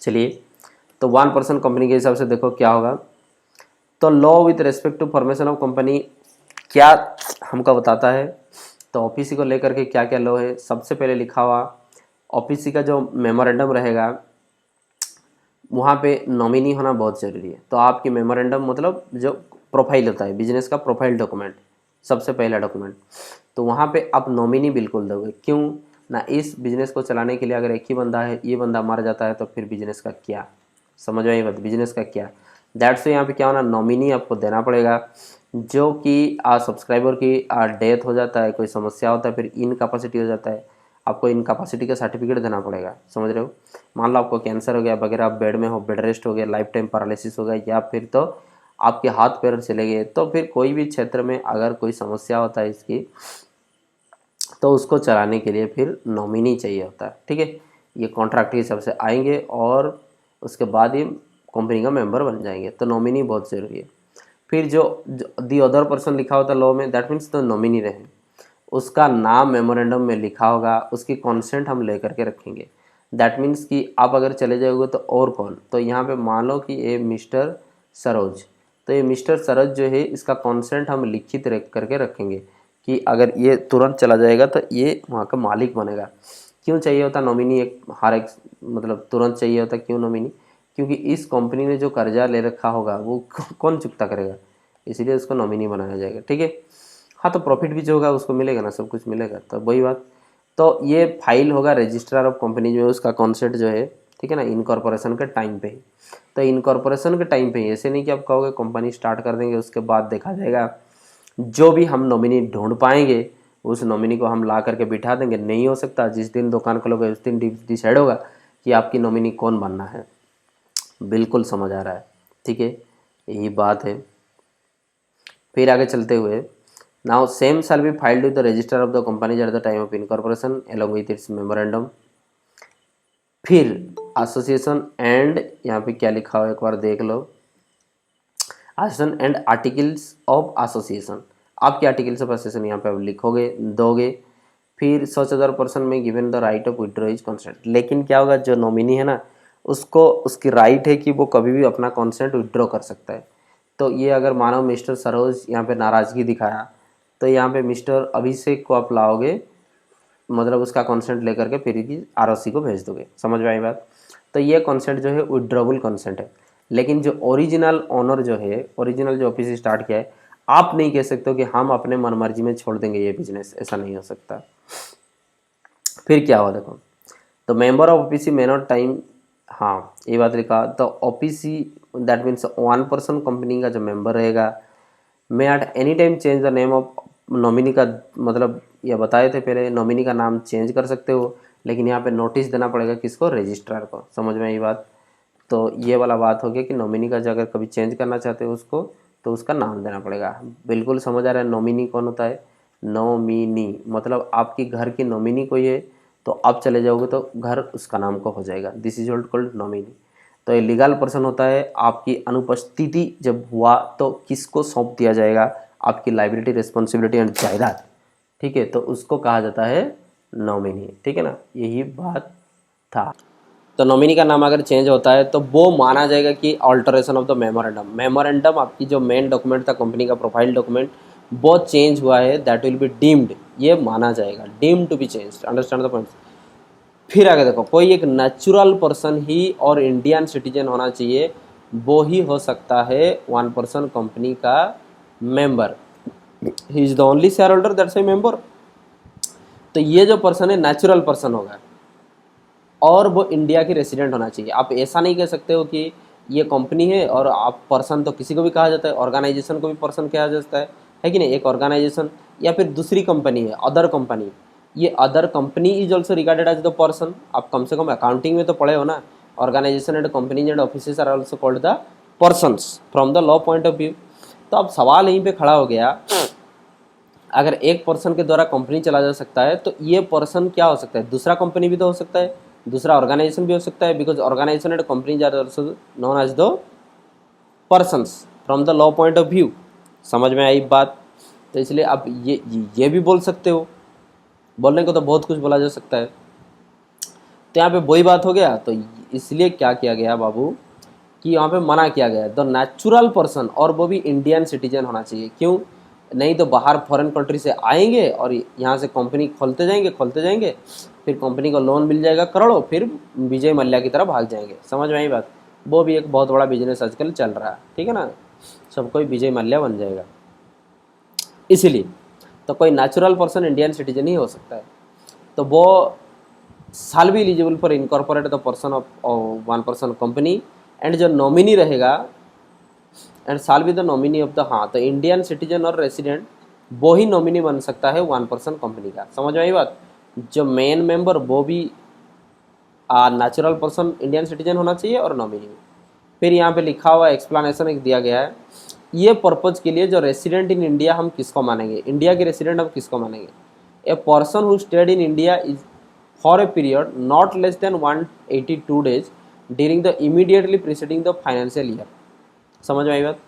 A: चलिए, तो 1% कंपनी के हिसाब से देखो क्या होगा। तो law with respect to formation of company क्या हमको बताता है, तो OPC को लेकर के क्या क्या लॉ है। सबसे पहले लिखा हुआ ओपीसी का जो मेमोरेंडम रहेगा वहाँ पे नॉमिनी होना बहुत ज़रूरी है। तो आपकी मेमोरेंडम मतलब जो प्रोफाइल होता है, बिजनेस का प्रोफाइल डॉक्यूमेंट, सबसे पहला डॉक्यूमेंट, तो वहाँ पे आप नॉमिनी बिल्कुल दोगे। क्यों ना, इस बिजनेस को चलाने के लिए अगर एक ही बंदा है, ये बंदा मर जाता है तो फिर बिजनेस का क्या, समझ में आई बात, बिजनेस का क्या। दैट्स यहाँ पे क्या होना, नॉमिनी आपको देना पड़ेगा। जो कि सब्सक्राइबर की डेथ हो जाता है, कोई समस्या होता है, फिर इनकैपेसिटी हो जाता है, आपको इनकैपेसिटी का सर्टिफिकेट देना पड़ेगा, समझ रहे हो। मान लो आपको कैंसर हो गया वगैरह, आप बेड में हो, बेड रेस्ट हो गया, लाइफ टाइम पैरालिसिस हो गया, या फिर तो आपके हाथ पैर चले गए, तो फिर कोई भी क्षेत्र में अगर कोई समस्या होता है इसकी, तो उसको चलाने के लिए फिर नॉमिनी चाहिए होता है, ठीक है। ये कॉन्ट्रैक्ट के हिसाब से आएंगे और उसके बाद ही कंपनी का मेंबर बन जाएंगे, तो नॉमिनी बहुत ज़रूरी है। फिर जो दी अदर पर्सन लिखा होता है लॉ में, दैट मीन्स तो नॉमिनी रहे, उसका नाम मेमोरेंडम में लिखा होगा, उसकी कॉन्सेंट हम ले करके रखेंगे। दैट मीन्स कि आप अगर चले जाओगे तो और कौन, तो यहाँ पे मान लो कि ये मिस्टर सरोज, तो ये मिस्टर सरोज जो है इसका कॉन्सेंट हम लिखित करके रखेंगे कि अगर ये तुरंत चला जाएगा तो ये वहाँ का मालिक बनेगा। क्यों चाहिए होता नॉमिनी, एक हर एक मतलब तुरंत चाहिए होता, क्यों नॉमिनी, क्योंकि इस कंपनी ने जो कर्जा ले रखा होगा वो कौन चुकता करेगा, इसीलिए उसको नॉमिनी बनाया जाएगा, ठीक है। हाँ, तो प्रॉफिट भी जो होगा उसको मिलेगा ना, सब कुछ मिलेगा, तो वही बात। तो ये फाइल होगा रजिस्ट्रार ऑफ कंपनी जो है, उसका कॉन्सेप्ट जो है, ठीक है ना, इनकॉर्पोरेशन के टाइम पे ही। तो इनकॉर्पोरेशन के टाइम पे ही, ऐसे नहीं कि आप कहोगे कंपनी स्टार्ट कर देंगे उसके बाद देखा जाएगा, जो भी हम नॉमिनी ढूंढ पाएंगे उस नॉमिनी को हम ला करके बिठा देंगे। नहीं हो सकता, जिस दिन दुकान खोलोगे उस दिन डिसाइड होगा कि आपकी नॉमिनी कौन बनना है। बिल्कुल समझ आ रहा है, ठीक है, यही बात है। फिर आगे चलते हुए, now same shall be filed with the register of the company at the time of incorporation along with its memorandum. फिर एसोसिएशन एंड, यहाँ पे क्या लिखा हो एक बार देख लो, association and articles of association, आपके आर्टिकल्स ऑफ एसोसिएशन यहाँ पे आप लिखोगे, दोगे। फिर सच अदर पर्सन में given the right of withdraw his consent, लेकिन क्या होगा, जो नॉमिनी है ना उसको उसकी राइट है कि वो कभी भी अपना कंसेंट विड्रॉ कर सकता है। तो ये अगर मानो मिस्टर सरोज यहाँ पे नाराज़गी दिखाया, तो यहाँ पे मिस्टर अभिषेक को आप लाओगे, मतलब उसका कंसेंट लेकर के फिर भी आरओसी को भेज दोगे, समझ में आई बात। तो ये कंसेंट जो है विड्रॉबल कंसेंट है। लेकिन जो ओरिजिनल ओनर जो है, ओरिजिनल जो ऑफिस स्टार्ट किया है, आप नहीं कह सकते हो कि हम अपने मनमर्जी में छोड़ देंगे ये बिजनेस, ऐसा नहीं हो सकता। फिर क्या हुआ देखो, तो member of OPC may not time, हाँ ये बात लिखा, तो ओपीसी दैट मीन्स 1% कंपनी का जो मेंबर रहेगा, may at any time change the name of nominee का, मतलब ये बताए थे पहले, नॉमिनी का नाम चेंज कर सकते हो, लेकिन यहाँ पे नोटिस देना पड़ेगा किसको, रजिस्ट्रार को, समझ में आई बात। तो ये वाला बात हो गया कि नॉमिनी का जो अगर कभी चेंज करना चाहते हो उसको, तो उसका नाम देना पड़ेगा। बिल्कुल समझ आ रहा है, नॉमिनी कौन होता है, नॉमिनी मतलब आपकी घर की नॉमिनी कोई है, तो आप चले जाओगे तो घर उसका नाम को हो जाएगा, this is old called nominee. तो ये लीगल पर्सन होता है, आपकी अनुपस्थिति जब हुआ तो किसको सौंप दिया जाएगा, आपकी लाइबिलिटी, रिस्पॉन्सिबिलिटी एंड जायदाद, ठीक है, तो उसको कहा जाता है नॉमिनी, ठीक है ना, यही बात था। तो नॉमिनी का नाम अगर चेंज होता है तो वो माना जाएगा कि alteration of the memorandum, memorandum आपकी जो मेन डॉक्यूमेंट था कंपनी का प्रोफाइल डॉक्यूमेंट, वो चेंज हुआ है, दैट विल बी डीम्ड, ये माना जाएगा, deemed to be change, understand the point. फिर आगे देखो, कोई एक नेचुरल पर्सन ही और इंडियन सिटीजन होना चाहिए, वो ही हो सकता है 1% कंपनी का member, he is the only share holder that's a member. तो ये जो पर्सन है नेचुरल पर्सन होगा और वो इंडिया की रेसिडेंट होना चाहिए। आप ऐसा नहीं कह सकते हो कि ये कंपनी है और आप पर्सन, तो किसी को भी कहा जाता है, ऑर्गेनाइजेशन को भी पर्सन कहा जाता है कि नहीं, एक ऑर्गेनाइजेशन या फिर दूसरी कंपनी है, अदर कंपनी, ये other company is also regarded as the person. आप कम से कम अकाउंटिंग में तो पढ़े हो ना, organisation and companies and offices are also called the persons from the law point of view. तो अब सवाल यहीं पे खड़ा हो गया, अगर एक पर्सन के द्वारा कंपनी चला जा सकता है तो ये पर्सन क्या हो सकता है, दूसरा कंपनी भी तो हो सकता है, दूसरा ऑर्गेनाइजेशन भी हो सकता है, because organisation and companies are also known as the persons from the law point of view, समझ में आई बात। तो इसलिए आप ये भी बोल सकते हो, बोलने को तो बहुत कुछ बोला जा सकता है। तो यहाँ पे वही बात हो गया, तो इसलिए क्या किया गया बाबू कि यहाँ पे मना किया गया द नेचुरल पर्सन, और वो भी इंडियन सिटीजन होना चाहिए। क्यों, नहीं तो बाहर फॉरेन कंट्री से आएंगे और यहाँ से कंपनी खोलते जाएंगे, फिर कंपनी को लोन मिल जाएगा करोड़ों, फिर विजय मल्ल्या की तरह भाग जाएंगे। समझ में आई बात? वो भी एक बहुत बड़ा बिजनेस आजकल चल रहा है, ठीक है ना, सब कोई विजय मल्ल्या बन जाएगा। इसीलिए तो कोई नेचुरल पर्सन इंडियन सिटीजन ही हो सकता है, तो वो shall be eligible for incorporate the person of one person company, and जो नॉमिनी रहेगा and shall be the nominee of the, हाँ तो इंडियन सिटीजन और रेसिडेंट वो ही नॉमिनी बन सकता है वन पर्सन कंपनी का। समझ में आई बात? जो मेन मेंबर वो भी नेचुरल पर्सन इंडियन सिटीजन होना चाहिए और नॉमिनी। फिर यहाँ पे लिखा हुआ एक्सप्लेनेशन एक दिया गया है, ये पर्पज के लिए जो रेसिडेंट इन इंडिया हम किसको मानेंगे, इंडिया के रेसिडेंट हम किसको मानेंगे? A person who stayed in India is for a period not less than 182 days during the immediately preceding the financial year. समझ में आई बात?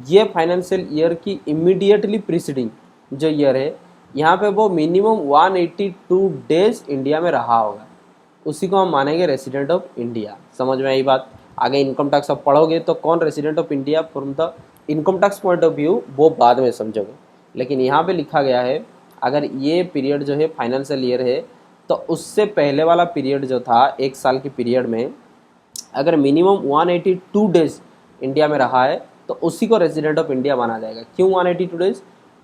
A: ये फाइनेंशियल ईयर की इमीडिएटली प्रीसीडिंग जो ईयर है, यहाँ पे वो मिनिमम 182 days इंडिया में रहा होगा, उसी को हम मानेंगे रेसिडेंट ऑफ इंडिया। समझ में आई बात? आगे इनकम टैक्स आप पढ़ोगे तो कौन resident of India from the income tax point of view वो बाद में समझोगे, लेकिन यहाँ पे लिखा गया है अगर ये पीरियड जो है फाइनेंशियल ईयर है तो उससे पहले वाला पीरियड जो था एक साल के पीरियड में अगर मिनिमम 182 days इंडिया में रहा है तो उसी को रेसिडेंट ऑफ इंडिया माना जाएगा। क्यों 182 days?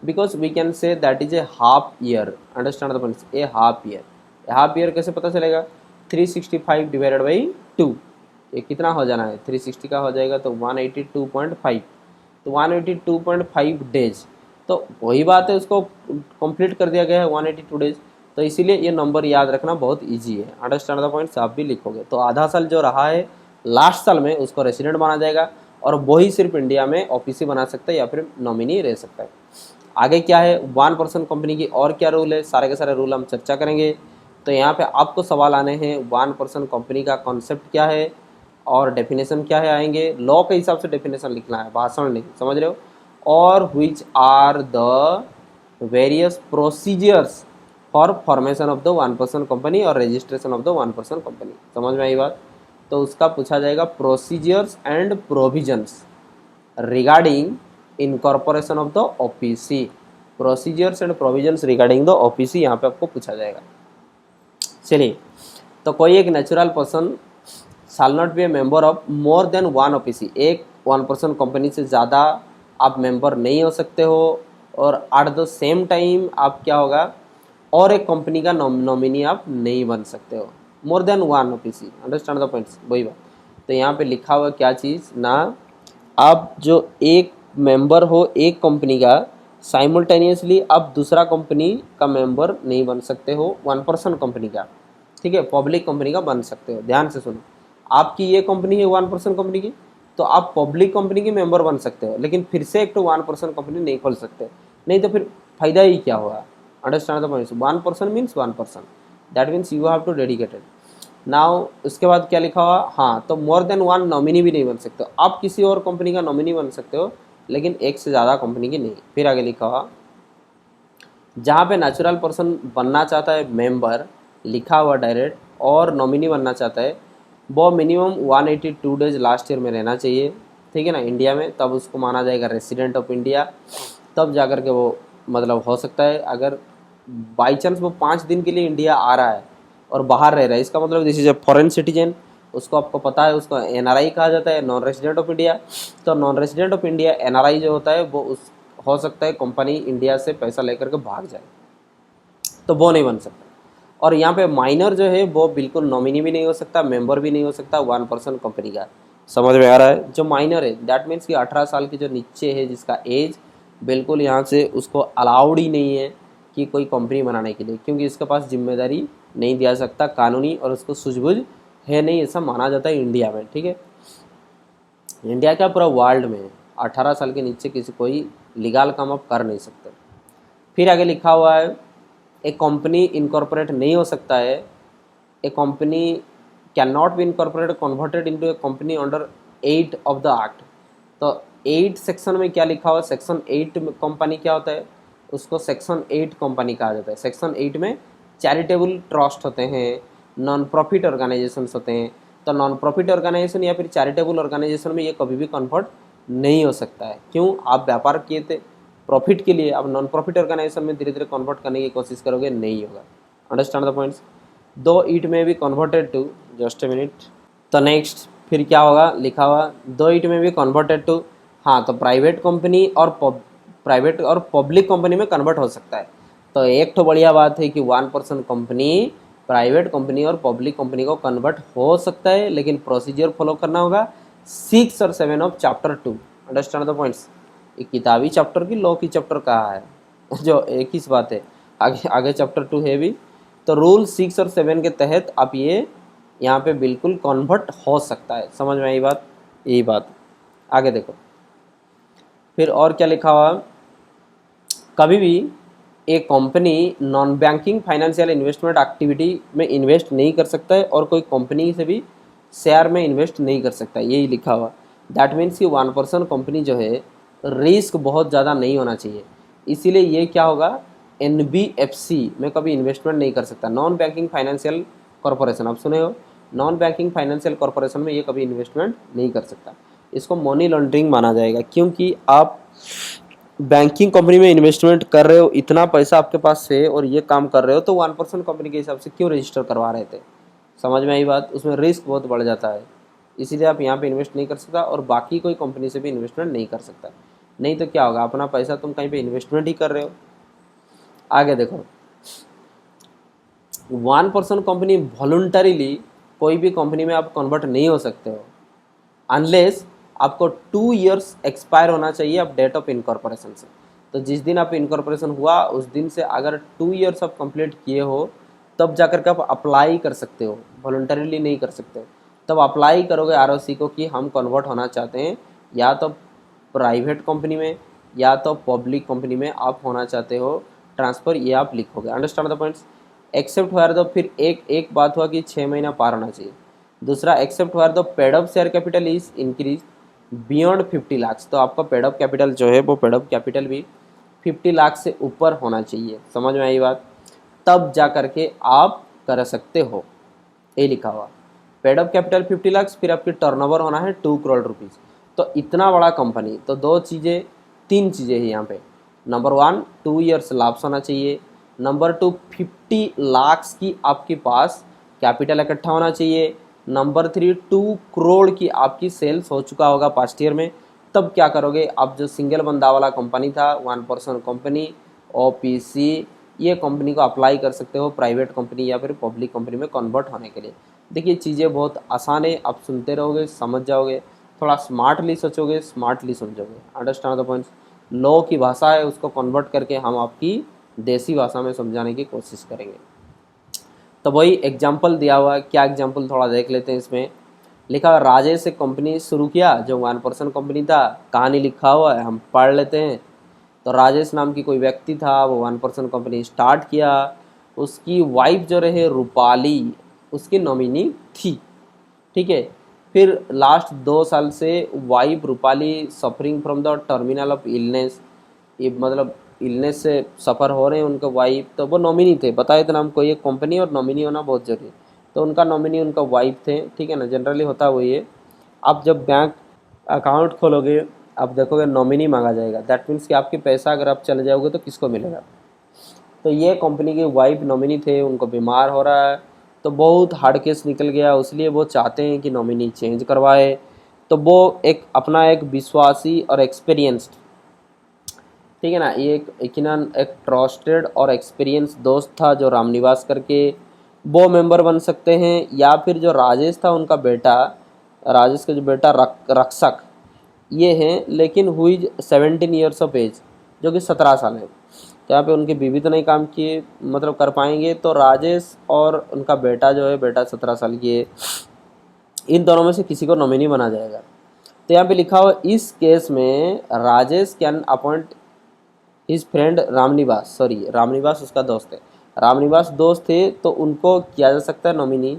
A: Because we can say that is a half year. Understand the point? A half year. Half year कैसे पता चलेगा? 365 डिवाइडेड बाई 2, ये कितना हो जाना है? 360 का हो जाएगा तो 182.5, तो 182.5 days, तो वही बात है, उसको कंप्लीट कर दिया गया है 182 days, तो इसीलिए ये नंबर याद रखना बहुत इजी है। Understand the points? आप भी लिखोगे तो आधा साल जो रहा है लास्ट साल में उसको रेसिडेंट माना जाएगा और वही सिर्फ इंडिया में ओपीसी बना सकता है या फिर नॉमिनी रह सकता है। आगे क्या है वन पर्सन कंपनी की और क्या रूल है, सारे के सारे रूल हम चर्चा करेंगे। तो यहाँ पे आपको सवाल आने हैं वन पर्सन कंपनी का कॉन्सेप्ट क्या है और डेफिनेशन क्या है आएंगे, लॉ के हिसाब से डेफिनेशन लिखना है, भाषण नहीं, समझ रहे हो? और which are the various procedures for formation of the one person company और registration of the one person company. समझ में आई बात? तो उसका पूछा जाएगा procedures and provisions regarding incorporation of the OPC. Procedures and provisions regarding the OPC यहाँ पे आपको पूछा जाएगा। चलिए, तो कोई एक natural person shall not be a member of more than one OPC, एक वन पर्सन कंपनी से ज़्यादा आप मेंबर नहीं हो सकते हो, और एट द सेम टाइम आप क्या होगा और एक कंपनी का नॉमिनी आप नहीं बन सकते हो, मोर than one OPC. Understand the points? वही बात। तो यहाँ पे लिखा हुआ क्या चीज़ ना, आप जो एक मेंबर हो एक कंपनी का, साइमल्टेनियसली आप दूसरा कंपनी का मेंबर नहीं बन सकते हो वन पर्सन कंपनी का, ठीक है, पब्लिक कंपनी का बन सकते हो। ध्यान से सुनो, आपकी ये कंपनी है वन पर्सन कंपनी की, तो आप पब्लिक कंपनी के मेंबर बन सकते हो, लेकिन फिर से एक तो वन पर्सन कंपनी नहीं खोल सकते, नहीं तो फिर फायदा ही क्या होगा। Understand the points? One person means one person, that means you have to dedicated. Now उसके बाद क्या लिखा हुआ, हाँ तो मोर देन वन नॉमिनी भी नहीं बन सकते हो, आप किसी और कंपनी का नॉमिनी बन सकते हो लेकिन एक से ज़्यादा कंपनी की नहीं। फिर आगे लिखा हुआ जहाँ पे नेचुरल पर्सन बनना चाहता है मेंबर, लिखा हुआ डायरेक्ट, और नॉमिनी बनना चाहता है, वो मिनिमम 182 days लास्ट ईयर में रहना चाहिए, ठीक है ना, इंडिया में, तब उसको माना जाएगा रेसिडेंट ऑफ इंडिया, तब जाकर के वो मतलब हो सकता है। अगर बाई चांस वो 5 दिन के लिए इंडिया आ रहा है और बाहर रह रहा है, इसका मतलब this is a foreign citizen, उसको आपको पता है उसको एनआरआई कहा जाता है, नॉन रेसिडेंट ऑफ इंडिया। तो non resident of India NRI जो होता है वो उस हो सकता है कंपनी इंडिया से पैसा लेकर के भाग जाए, तो वो नहीं बन सकता। और यहाँ पे माइनर जो है वो बिल्कुल नॉमिनी भी नहीं हो सकता, मेंबर भी नहीं हो सकता वन पर्सन कंपनी का। समझ में आ रहा है? जो माइनर है दैट मीन्स कि 18 साल के जो नीचे है जिसका एज, बिल्कुल यहाँ से उसको अलाउड ही नहीं है कि कोई कंपनी बनाने के लिए, क्योंकि इसके पास जिम्मेदारी नहीं दिया सकता कानूनी, और उसको सूझबूझ है नहीं, ऐसा माना जाता है इंडिया में, ठीक है। इंडिया क्या पूरा वर्ल्ड में 18 साल के नीचे किसी कोई लीगल काम आप कर नहीं सकते। फिर आगे लिखा हुआ है एक कंपनी इनकॉर्पोरेट नहीं हो सकता है, a company can not be incorporate converted into a company under 8 of the act. तो 8 सेक्शन में क्या लिखा हुआ, सेक्शन 8 में कंपनी क्या होता है, उसको सेक्शन 8 कंपनी कहा जाता है। सेक्शन 8 में चैरिटेबल ट्रस्ट होते हैं, नॉन प्रॉफिट ऑर्गेनाइजेशंस होते हैं। तो नॉन प्रॉफिट ऑर्गेनाइजेशन या फिर चैरिटेबल ऑर्गेनाइजेशन में ये कभी भी कन्वर्ट नहीं हो सकता है। क्यों? आप व्यापार किए थे, प्रॉफिट के लिए आप नॉन प्रॉफिट ऑर्गेनाइजेशन में धीरे धीरे कन्वर्ट करने की कोशिश करोगे, नहीं होगा। Understand the points. Though it may be converted to, just a minute. तो नेक्स्ट फिर क्या होगा, लिखा हुआ दो it may be converted to, हाँ तो प्राइवेट कंपनी और प्राइवेट और पब्लिक कंपनी में कन्वर्ट हो सकता है। तो एक तो बढ़िया बात है कि 1% कंपनी प्राइवेट कंपनी और पब्लिक कंपनी को कन्वर्ट हो सकता है, लेकिन प्रोसीजर फॉलो करना होगा 6 और 7 of chapter 2। Understand the points. ये किताबी चैप्टर की लॉ की चैप्टर कहाँ है जो एक ही बात है, आगे आगे चैप्टर 2 है भी। तो रूल 6 और 7 के तहत आप ये यहाँ पे बिल्कुल कन्वर्ट हो सकता है। समझ में आई बात, यही बात। आगे देखो फिर और क्या लिखा हुआ, कभी भी एक company non banking financial investment activity में इन्वेस्ट नहीं कर सकता है और कोई कंपनी से भी शेयर में इन्वेस्ट नहीं कर सकता है, यही लिखा हुआ। दैट मीन्स कि 1% कंपनी जो है रिस्क बहुत ज़्यादा नहीं होना चाहिए, इसीलिए ये क्या होगा, NBFC में कभी इन्वेस्टमेंट नहीं कर सकता। नॉन बैंकिंग फाइनेंशियल कॉरपोरेशन, आप सुने हो, नॉन बैंकिंग फाइनेंशियल कॉरपोरेशन में ये कभी इन्वेस्टमेंट नहीं कर सकता। इसको मनी लॉन्ड्रिंग माना जाएगा, क्योंकि आप बैंकिंग कंपनी में इन्वेस्टमेंट कर रहे हो, इतना पैसा आपके पास है और ये काम कर रहे हो, तो 1% कंपनी के हिसाब से क्यों रजिस्टर करवा रहे थे। समझ में आई बात, उसमें रिस्क बहुत बढ़ जाता है, इसीलिए आप यहाँ पे इन्वेस्ट नहीं कर सकता और बाकी कोई कंपनी से भी इन्वेस्टमेंट नहीं कर सकता। नहीं तो क्या होगा, अपना पैसा तुम कहीं पे इन्वेस्टमेंट ही कर रहे हो। आगे देखो 1% कंपनी वॉलंटरीली कोई भी कंपनी में आप कन्वर्ट नहीं हो सकते हो, अनलेस आपको 2 इयर्स एक्सपायर होना चाहिए अब डेट ऑफ इनकॉर्पोरेशन से। तो जिस दिन आप इनकॉर्पोरेशन हुआ उस दिन से अगर 2 इयर्स आप कंप्लीट किए हो तब जाकर के आप अप्लाई कर सकते हो, वॉलंटरीली नहीं कर सकते हो। तब अप्लाई करोगे ROC को कि हम कन्वर्ट होना चाहते हैं, या तो प्राइवेट कंपनी में या तो पब्लिक कंपनी में आप होना चाहते हो ट्रांसफ़र, ये आप लिखोगे। Understand the points. एक्सेप्ट हुआ तो फिर एक बात हुआ कि 6 महीना पार होना चाहिए। दूसरा एक्सेप्ट हुआ तो paid up share capital is increase beyond 50 lakh. तो आपका पेड अप कैपिटल जो है वो पेड अप कैपिटल भी 50 लाख से ऊपर होना चाहिए। समझ में आई बात, तब जा करके आप कर सकते हो, ये लिखा हुआ। पेड अप कैपिटल 50 लाख, फिर आपकी टर्नओवर होना है 2 करोड़ रुपीज़। तो इतना बड़ा कंपनी, तो 3 चीज़ें हैं यहाँ पे। नंबर 1 2 इयर्स लाप्स होना चाहिए। नंबर 2 50 लाख की आपके पास कैपिटल इकट्ठा होना चाहिए। नंबर 3 2 करोड़ की आपकी सेल्स हो चुका होगा पास्ट ईयर में। तब क्या करोगे आप, जो सिंगल बंदा वाला कंपनी था 1% कंपनी OPC, ये कंपनी को अप्लाई कर सकते हो प्राइवेट कंपनी या फिर पब्लिक कंपनी में कन्वर्ट होने के लिए। देखिए चीज़ें बहुत आसान है, आप सुनते रहोगे समझ जाओगे, थोड़ा स्मार्टली सोचोगे स्मार्टली समझोगे। Understand the points. लॉ की भाषा है उसको कन्वर्ट करके हम आपकी देसी भाषा में समझाने की कोशिश करेंगे। तो वही एग्जाम्पल दिया हुआ है, क्या एग्जाम्पल थोड़ा देख लेते हैं। इसमें लिखा हुआ राजेश एक कंपनी शुरू किया, जो 1% कंपनी था, कहानी लिखा हुआ है हम पढ़ लेते हैं। तो राजेश नाम की कोई व्यक्ति था, वो 1% कंपनी स्टार्ट किया। उसकी वाइफ जो रहे रूपाली, उसकी नॉमिनी थी, ठीक है। फिर लास्ट 2 साल से wife Rupali suffering from the terminal of illness, ये मतलब इलनेस से सफ़र हो रहे हैं उनके वाइफ, तो वो नॉमिनी थे। बताए थे ना हमको, ये कंपनी और नॉमिनी होना बहुत जरूरी है। तो उनका नॉमिनी उनका वाइफ थे, ठीक है ना, जनरली होता है वो ये। आप जब बैंक अकाउंट खोलोगे आप देखोगे नॉमिनी मांगा जाएगा, दैट मीन्स कि आपके पैसा अगर आप चले जाओगे तो किसको मिलेगा। तो ये कंपनी के वाइफ नॉमिनी थे, उनको बीमार हो रहा है, तो बहुत हार्ड केस निकल गया, इसलिए वो चाहते हैं कि नॉमिनी चेंज करवाए। तो वो एक अपना एक विश्वासी और एक्सपीरियंस्ड, ठीक है ना, ये एक ट्रस्टेड और एक्सपीरियंस दोस्त था जो रामनिवास करके, वो मेंबर बन सकते हैं। या फिर जो राजेश था उनका बेटा, राजेश का जो बेटा रक्षक, ये हैं, लेकिन हुई 17 ईयर्स ऑफ एज, जो कि 17 साल है। तो यहाँ पे उनकी बीवी तो नहीं काम किए, मतलब कर पाएंगे। तो राजेश और उनका बेटा जो है, बेटा 17 साल की है, इन दोनों में से किसी को नॉमिनी बना जाएगा। तो यहाँ पे लिखा हुआ इस केस में Rajesh can appoint his friend Ramniwas, Ramniwas उसका दोस्त है, रामनिवास दोस्त थे, तो उनको किया जा सकता है nominee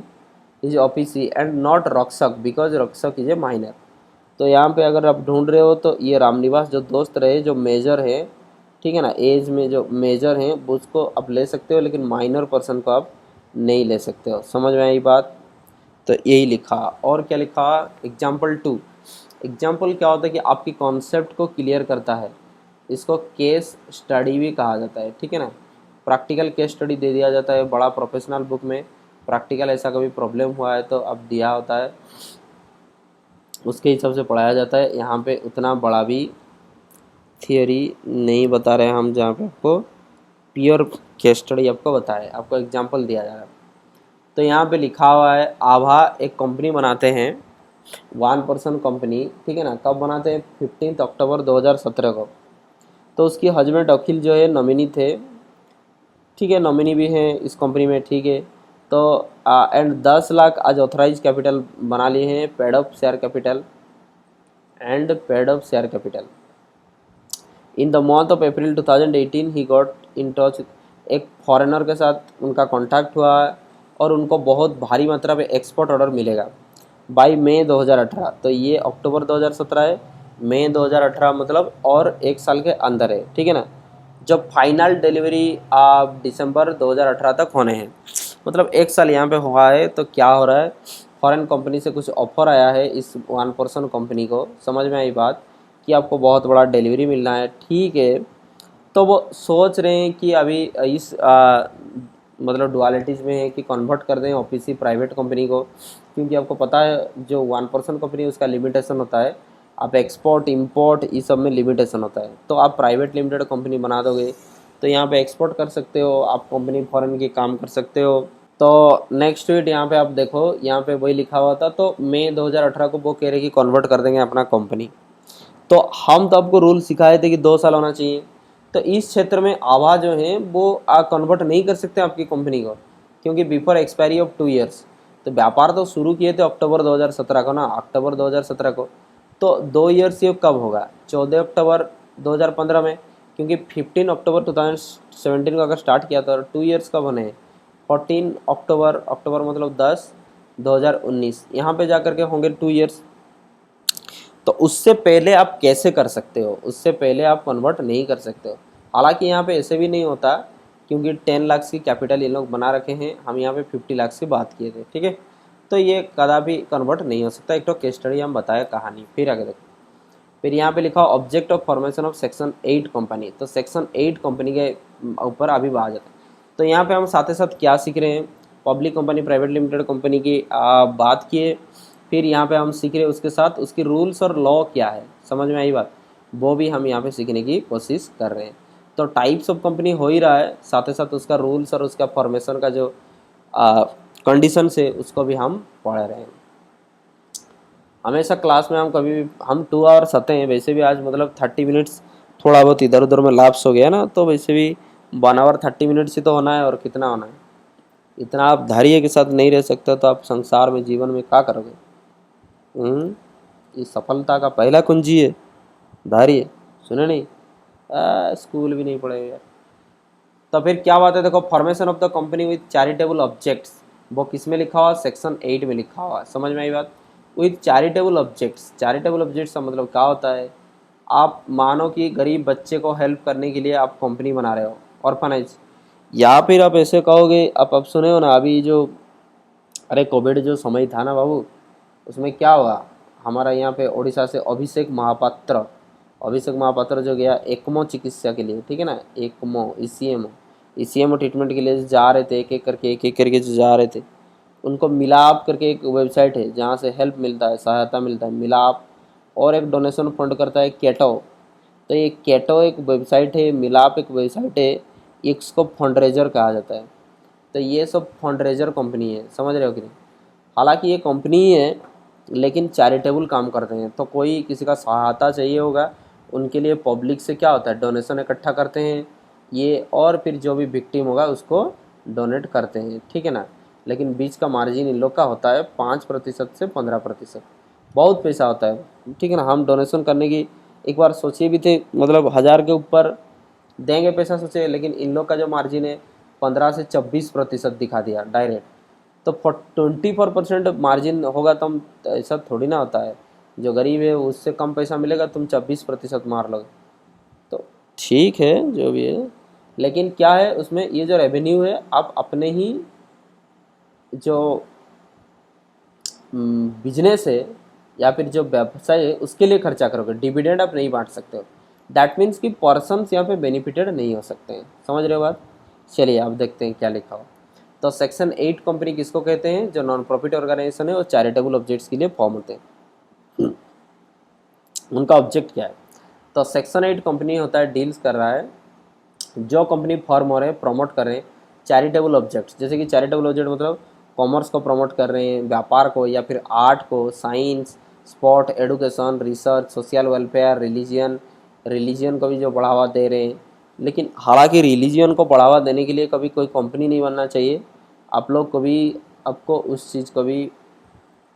A: is OPC and not रक्षक, बिकॉज रक्षक इज ए माइनर। तो यहाँ पे अगर आप ढूंढ रहे हो तो ये रामनिवास जो दोस्त रहे, जो मेजर है, ठीक है ना, एज में जो मेजर हैं उसको आप ले सकते हो, लेकिन माइनर पर्सन को आप नहीं ले सकते हो। समझ में आई बात। तो यही लिखा। और क्या लिखा, एग्जाम्पल 2। एग्जाम्पल क्या होता है कि आपकी कॉन्सेप्ट को क्लियर करता है। इसको केस स्टडी भी कहा जाता है, ठीक है ना। प्रैक्टिकल केस स्टडी दे दिया जाता है बड़ा प्रोफेशनल बुक में, प्रैक्टिकल ऐसा कभी प्रॉब्लम हुआ है तो अब दिया होता है, उसके हिसाब से पढ़ाया जाता है। यहाँ पे उतना बड़ा भी थियोरी नहीं बता रहे हैं हम, जहाँ पे आपको प्योर केस स्टडी आपको बताए, आपको एग्जांपल दिया जा रहा है। तो यहाँ पे लिखा हुआ है आभा एक कंपनी बनाते हैं, 1% कंपनी, ठीक है ना। कब बनाते हैं? 15 अक्टूबर 2017 को। तो उसकी हस्बैंड अखिल जो है नॉमिनी थे, ठीक है, नॉमिनी भी हैं इस कंपनी में, ठीक है। तो एंड 10 लाख आज ऑथराइज कैपिटल बना लिए हैं, paid up share capital and paid up share capital. In the month of April 2018 he got in touch, एक फॉरेनर के साथ उनका कॉन्टैक्ट हुआ और उनको बहुत भारी मात्रा में एक्सपोर्ट ऑर्डर मिलेगा बाई मई 2018। तो ये अक्टूबर 2017 है, मई 2018 मतलब और एक साल के अंदर है, ठीक है ना। जब फाइनल डिलीवरी आप दिसंबर 2018 तक होने हैं, मतलब एक साल यहाँ पे हुआ है। तो क्या हो रहा है, फॉरेन कंपनी से कुछ ऑफर आया है इस 1% कंपनी को, समझ में आई बात, कि आपको बहुत बड़ा डिलीवरी मिलना है, ठीक है। तो वो सोच रहे हैं कि अभी इस मतलब डुअलिटीज़ में है कि कन्वर्ट कर दें ऑफिसी प्राइवेट कंपनी को, क्योंकि आपको पता है जो 1% कंपनी है उसका लिमिटेशन होता है, आप एक्सपोर्ट इंपोर्ट इस सब में लिमिटेशन होता है। तो आप प्राइवेट लिमिटेड कंपनी बना दोगे तो यहाँ पे एक्सपोर्ट कर सकते हो, आप कंपनी फॉरेन की काम कर सकते हो। तो नेक्स्ट ट्वीट यहाँ पे आप देखो, यहाँ पे वही लिखा हुआ था। तो मई 2018 को वो कह रहे कि कन्वर्ट कर देंगे अपना कंपनी। तो हम तो आपको रूल सिखाए थे कि 2 साल होना चाहिए। तो इस क्षेत्र में आभा जो है वो कन्वर्ट नहीं कर सकते आपकी कंपनी को, क्योंकि बिफोर एक्सपायरी ऑफ 2 ईयर्स। तो व्यापार तो शुरू किए थे अक्टूबर 2017 को ना, अक्टूबर 2017 को। तो 2 ईयर्स ये कब होगा? 14 अक्टूबर 2015 में, क्योंकि 15 अक्टूबर 2017 को अगर स्टार्ट किया तो 2 ईयर्स कब होने हैं? 14 अक्टूबर, अक्टूबर मतलब 10, 2019, यहाँ पे जा कर के होंगे 2 ईयर्स। तो उससे पहले आप कैसे कर सकते हो? उससे पहले आप कन्वर्ट नहीं कर सकते हो। हालांकि यहाँ पे ऐसे भी नहीं होता, क्योंकि 10 लाख की कैपिटल ये लोग बना रखे हैं, हम यहाँ पे 50 लाख की बात किए थे, ठीक है। तो ये कदापि कन्वर्ट नहीं हो सकता। एक तो केस स्टडी हम बताए कहानी, फिर आगे देखो। फिर यहाँ पे लिखा object of formation of section 8 company. तो सेक्शन 8 कंपनी के ऊपर अभी बात जाता है। तो यहाँ पे हम साथ ही साथ क्या सीख रहे हैं? Public company, private limited company की बात किए। फिर यहाँ पे हम सीख रहे हैं उसके साथ उसकी रूल्स और लॉ क्या है, समझ में आई बात, वो भी हम यहाँ पे सीखने की कोशिश कर रहे हैं। तो टाइप्स ऑफ कंपनी हो ही रहा है, साथ ही साथ उसका रूल्स और उसका फॉर्मेशन का जो कंडीशन है उसको भी हम पढ़ रहे हैं। हमेशा क्लास में हम कभी भी हम 2 आवर्स आते हैं, वैसे भी आज मतलब 30 मिनट्स थोड़ा बहुत इधर उधर में लैप्स हो गया ना, तो वैसे भी 1 आवर 30 मिनट्स ही तो होना है, और कितना होना है। इतना आप धैर्य के साथ नहीं रह सकते तो आप संसार में जीवन में क्या करोगे? ये सफलता का पहला कुंजी है, धैर्य। सुने नहीं? स्कूल भी नहीं पढ़े यार। तो फिर क्या बात है, देखो formation of the company with charitable objects, वो किस में लिखा हुआ? सेक्शन 8 में लिखा हुआ, समझ में आई बात। With charitable objects, charitable objects का मतलब क्या होता है? आप मानो कि गरीब बच्चे को हेल्प करने के लिए आप कंपनी बना रहे हो, ऑर्फनेज। या फिर आप ऐसे कहोगे, आप सुने हो ना अभी जो, अरे कोविड जो समय था ना बाबू, उसमें क्या हुआ, हमारा यहाँ पे उड़ीसा से अभिषेक महापात्र जो गया एक्मो चिकित्सा के लिए, ठीक है ना, एक्मो ईसीएमओ ट्रीटमेंट के लिए जा रहे थे, एक एक करके जो जा रहे थे, उनको मिलाप करके एक वेबसाइट है जहाँ से हेल्प मिलता है, सहायता मिलता है, मिलाप। और एक डोनेशन फंड करता है केटो। तो ये केटो एक वेबसाइट है, मिलाप एक वेबसाइट है, इसको फंडरेजर कहा जाता है। तो ये सब फंडरेजर कंपनी है, समझ रहे हो कि नहीं। हालांकि ये कंपनी ही है लेकिन चैरिटेबल काम करते हैं। तो कोई किसी का सहायता चाहिए होगा, उनके लिए पब्लिक से क्या होता है, डोनेशन इकट्ठा करते हैं ये, और फिर जो भी विक्टिम होगा उसको डोनेट करते हैं, ठीक है ना। लेकिन बीच का मार्जिन इन लोग का होता है 5% से 15%, बहुत पैसा होता है, ठीक है ना। हम डोनेशन करने की एक बार सोचे भी थे, मतलब 1000 के ऊपर देंगे पैसा सोचे, लेकिन इन लोग का जो मार्जिन है 15 से 26% दिखा दिया डायरेक्ट। तो 24% मार्जिन होगा तो हम, ऐसा थोड़ी ना होता है, जो गरीब है उससे कम पैसा मिलेगा, तुम 26% मार लोगे। तो ठीक है जो भी है, लेकिन क्या है उसमें, ये जो रेवेन्यू है आप अपने ही जो बिजनेस है या फिर जो व्यवसाय है उसके लिए खर्चा करोगे, डिविडेंड आप नहीं बांट सकते हो। दैट मीन्स कि पर्सन्स यहाँ पे बेनिफिटेड नहीं हो सकते हैं। समझ रहे हो बात? चलिए अब देखते हैं क्या लिखा हो। तो सेक्शन 8 कंपनी किसको कहते हैं? जो नॉन प्रॉफिट ऑर्गेनाइजेशन है और चैरिटेबल ऑब्जेक्ट्स के लिए फॉर्म होते हैं। उनका ऑब्जेक्ट क्या है? तो सेक्शन 8 कंपनी होता है, डील्स कर रहा है, जो कंपनी फॉर्म हो रहे हैं, प्रमोट कर रहे हैं चैरिटेबल ऑब्जेक्ट्स। जैसे कि चैरिटेबल ऑब्जेक्ट मतलब कॉमर्स को प्रमोट कर रहे हैं, व्यापार को, या फिर आर्ट को, science, sport, education, research, social welfare, religion को भी जो बढ़ावा दे रहे हैं। लेकिन हालांकि रिलीजियन को बढ़ावा देने के लिए कभी कोई कंपनी नहीं बनना चाहिए। आप लोग को भी, आपको उस चीज़ को भी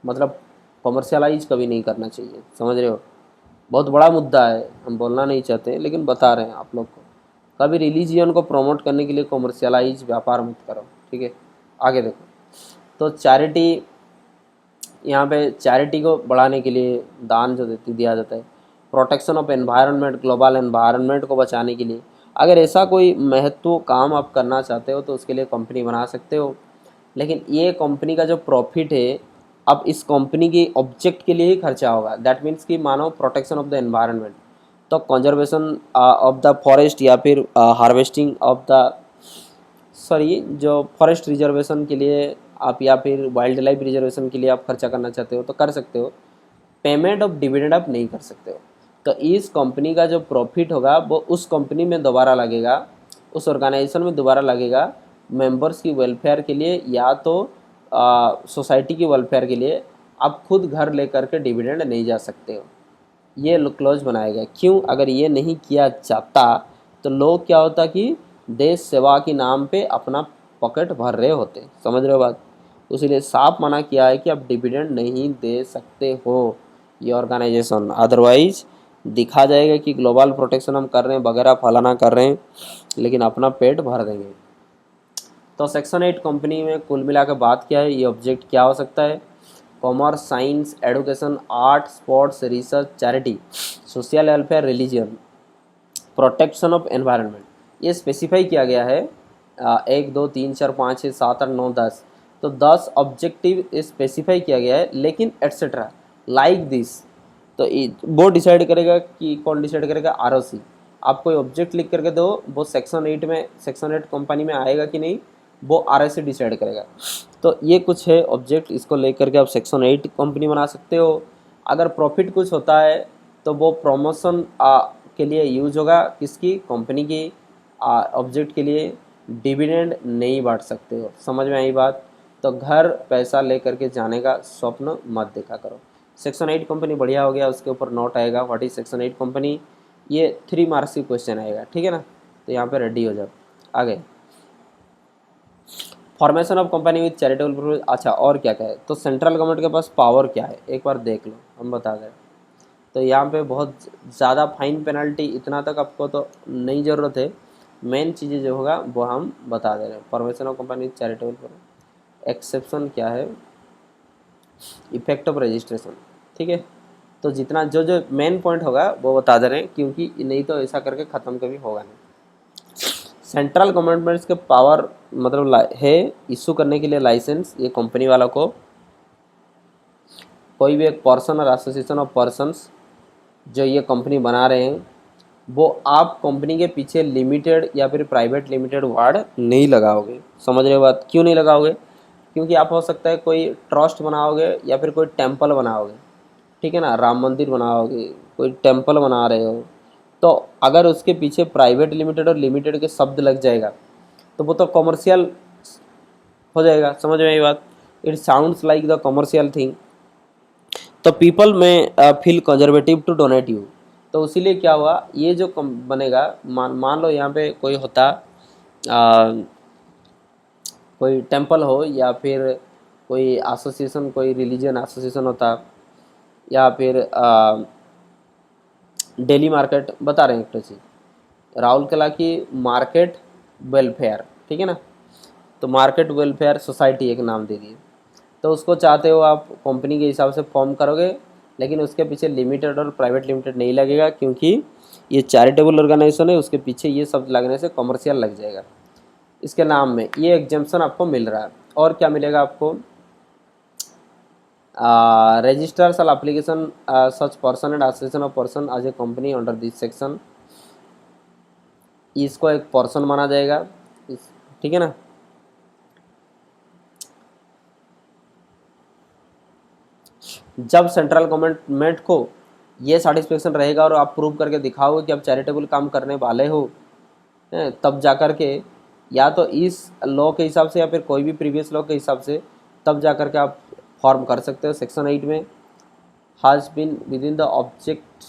A: मतलब कमर्शियलाइज कभी नहीं करना चाहिए। समझ रहे हो? बहुत बड़ा मुद्दा है, हम बोलना नहीं चाहते लेकिन बता रहे हैं आप लोग को। कभी रिलीजियन को प्रमोट करने के लिए कमर्शियलाइज व्यापार मत करो, ठीक है? आगे देखो। तो चैरिटी, यहाँ पे चैरिटी को बढ़ाने के लिए दान जो दिया जाता है। Protection of environment, global environment को बचाने के लिए, अगर ऐसा कोई महत्व काम आप करना चाहते हो तो उसके लिए कंपनी बना सकते हो। लेकिन ये कंपनी का जो प्रॉफिट है, अब इस कंपनी के ऑब्जेक्ट के लिए ही खर्चा होगा। दैट मीन्स कि मानो प्रोटेक्शन ऑफ द एनवायरनमेंट, तो कंजर्वेशन ऑफ द फॉरेस्ट, या फिर हार्वेस्टिंग ऑफ द, सॉरी, जो फॉरेस्ट रिजर्वेशन के लिए आप, या फिर वाइल्ड लाइफ रिजर्वेशन के लिए आप खर्चा करना चाहते हो तो कर सकते हो। पेमेंट ऑफ डिविडेंड आप नहीं कर सकते हो। तो इस कंपनी का जो प्रॉफिट होगा वो उस कंपनी में दोबारा लगेगा, उस ऑर्गेनाइजेशन में दोबारा लगेगा, मेंबर्स की वेलफेयर के लिए या तो सोसाइटी की वेलफेयर के लिए। आप खुद घर लेकर के डिविडेंड नहीं जा सकते हो। ये क्लॉज बनाया गया। क्यों? अगर ये नहीं किया जाता तो लोग क्या होता कि देश सेवा के नाम पे अपना पॉकेट भर रहे होते। समझ रहे हो बात? इसीलिए साफ मना किया है कि आप डिविडेंड नहीं दे सकते हो ये ऑर्गेनाइजेशन, अदरवाइज दिखा जाएगा कि ग्लोबल प्रोटेक्शन हम कर रहे हैं वगैरह फलाना कर रहे हैं, लेकिन अपना पेट भर देंगे। तो सेक्शन 8 कंपनी में कुल मिला के बात क्या है, ये ऑब्जेक्ट क्या हो सकता है? Commerce, science, education, art, sports, research, charity, social welfare, religion, protection of environment. ये स्पेसिफाई किया गया है। 1 2 3 4 5 6 7 8 9 10, तो 10 ऑब्जेक्टिव स्पेसिफाई किया गया है। लेकिन एट्सेट्रा लाइक दिस, तो वो डिसाइड करेगा कि कौन डिसाइड करेगा? आरओसी। आप कोई ऑब्जेक्ट लिख करके दो, वो सेक्शन 8 में, सेक्शन 8 कंपनी में आएगा कि नहीं, वो आरओसी डिसाइड करेगा। तो ये कुछ है ऑब्जेक्ट, इसको लेकर के आप सेक्शन 8 कंपनी बना सकते हो। अगर प्रॉफिट कुछ होता है तो वो प्रमोशन के लिए यूज होगा, किसकी? कंपनी की। ऑब्जेक्ट के लिए डिविडेंड नहीं बांट सकते हो। समझ में आई बात? तो घर पैसा लेकर के जाने का स्वप्न मत देखा करो। सेक्शन 8 कंपनी बढ़िया हो गया, उसके ऊपर नोट आएगा व्हाट इज सेक्शन 8 कंपनी। ये 3 मार्क्स की क्वेश्चन आएगा, ठीक है ना? तो यहाँ पे रेडी हो जाओ। आगे, formation of company with charitable purpose. अच्छा, और क्या क्या है? तो सेंट्रल गवर्नमेंट के पास पावर क्या है, एक बार देख लो, हम बता दें। तो यहाँ पे बहुत ज़्यादा फाइन पेनल्टी इतना तक आपको तो नहीं ज़रूरत है। मेन चीज़ें जो होगा वो हम बता दे रहे हैं। Formation of company charitable purpose, exception क्या है, इफेक्ट ऑफ रजिस्ट्रेशन, ठीक है? तो जितना जो जो मेन पॉइंट होगा वो बता दे रहे हैं, क्योंकि नहीं तो ऐसा करके ख़त्म कभी होगा नहीं। सेंट्रल गवर्नमेंट के पावर मतलब है इशू करने के लिए लाइसेंस, ये कंपनी वालों को, कोई भी एक पर्सन और एसोसिएशन ऑफ पर्सन्स जो ये कंपनी बना रहे हैं, वो आप कंपनी के पीछे लिमिटेड या फिर प्राइवेट लिमिटेड वर्ड नहीं लगाओगे। समझ रहे हो बात? क्यों नहीं लगाओगे? क्योंकि आप हो सकता है कोई ट्रस्ट बनाओगे या फिर कोई टेम्पल बनाओगे, ठीक है ना, राम मंदिर बनाओगे, कोई टेम्पल बना रहे हो, तो अगर उसके पीछे प्राइवेट लिमिटेड और लिमिटेड के शब्द लग जाएगा तो वो तो कमर्शियल हो जाएगा। समझ में आई बात? It sounds like the commercial thing, तो people may feel conservative to donate you. तो इसीलिए क्या हुआ, ये जो बनेगा, मान लो यहाँ पे कोई होता, कोई टेम्पल हो या फिर कोई एसोसिएशन, कोई रिलीजियन एसोसिएशन होता, या फिर डेली मार्केट बता रहे हैं एक तो चीज़, राउरकेला की मार्केट वेलफेयर, ठीक है ना, तो मार्केट वेलफेयर सोसाइटी एक नाम दे दिए। तो उसको चाहते हो आप कंपनी के हिसाब से फॉर्म करोगे, लेकिन उसके पीछे लिमिटेड और प्राइवेट लिमिटेड नहीं लगेगा, क्योंकि ये चैरिटेबल ऑर्गेनाइजेशन है, उसके पीछे ये शब्द लगने से कमर्शियल लग जाएगा इसके नाम में। ये एग्जेम्पशन आपको मिल रहा है। और क्या मिलेगा आपको? register shall application such person and association of person as a company under this section इसको एक पर्सन माना जाएगा, ठीक है ना। जब सेंट्रल गवर्नमेंट को ये सेटिस्फेक्शन रहेगा और आप प्रूव करके दिखाओगे कि आप चैरिटेबल काम करने वाले हो, तब जा कर के या तो इस लॉ के हिसाब से या फिर कोई भी प्रीवियस लॉ के हिसाब से तब जा कर के आप फॉर्म कर सकते हो। सेक्शन 8 में has been within the object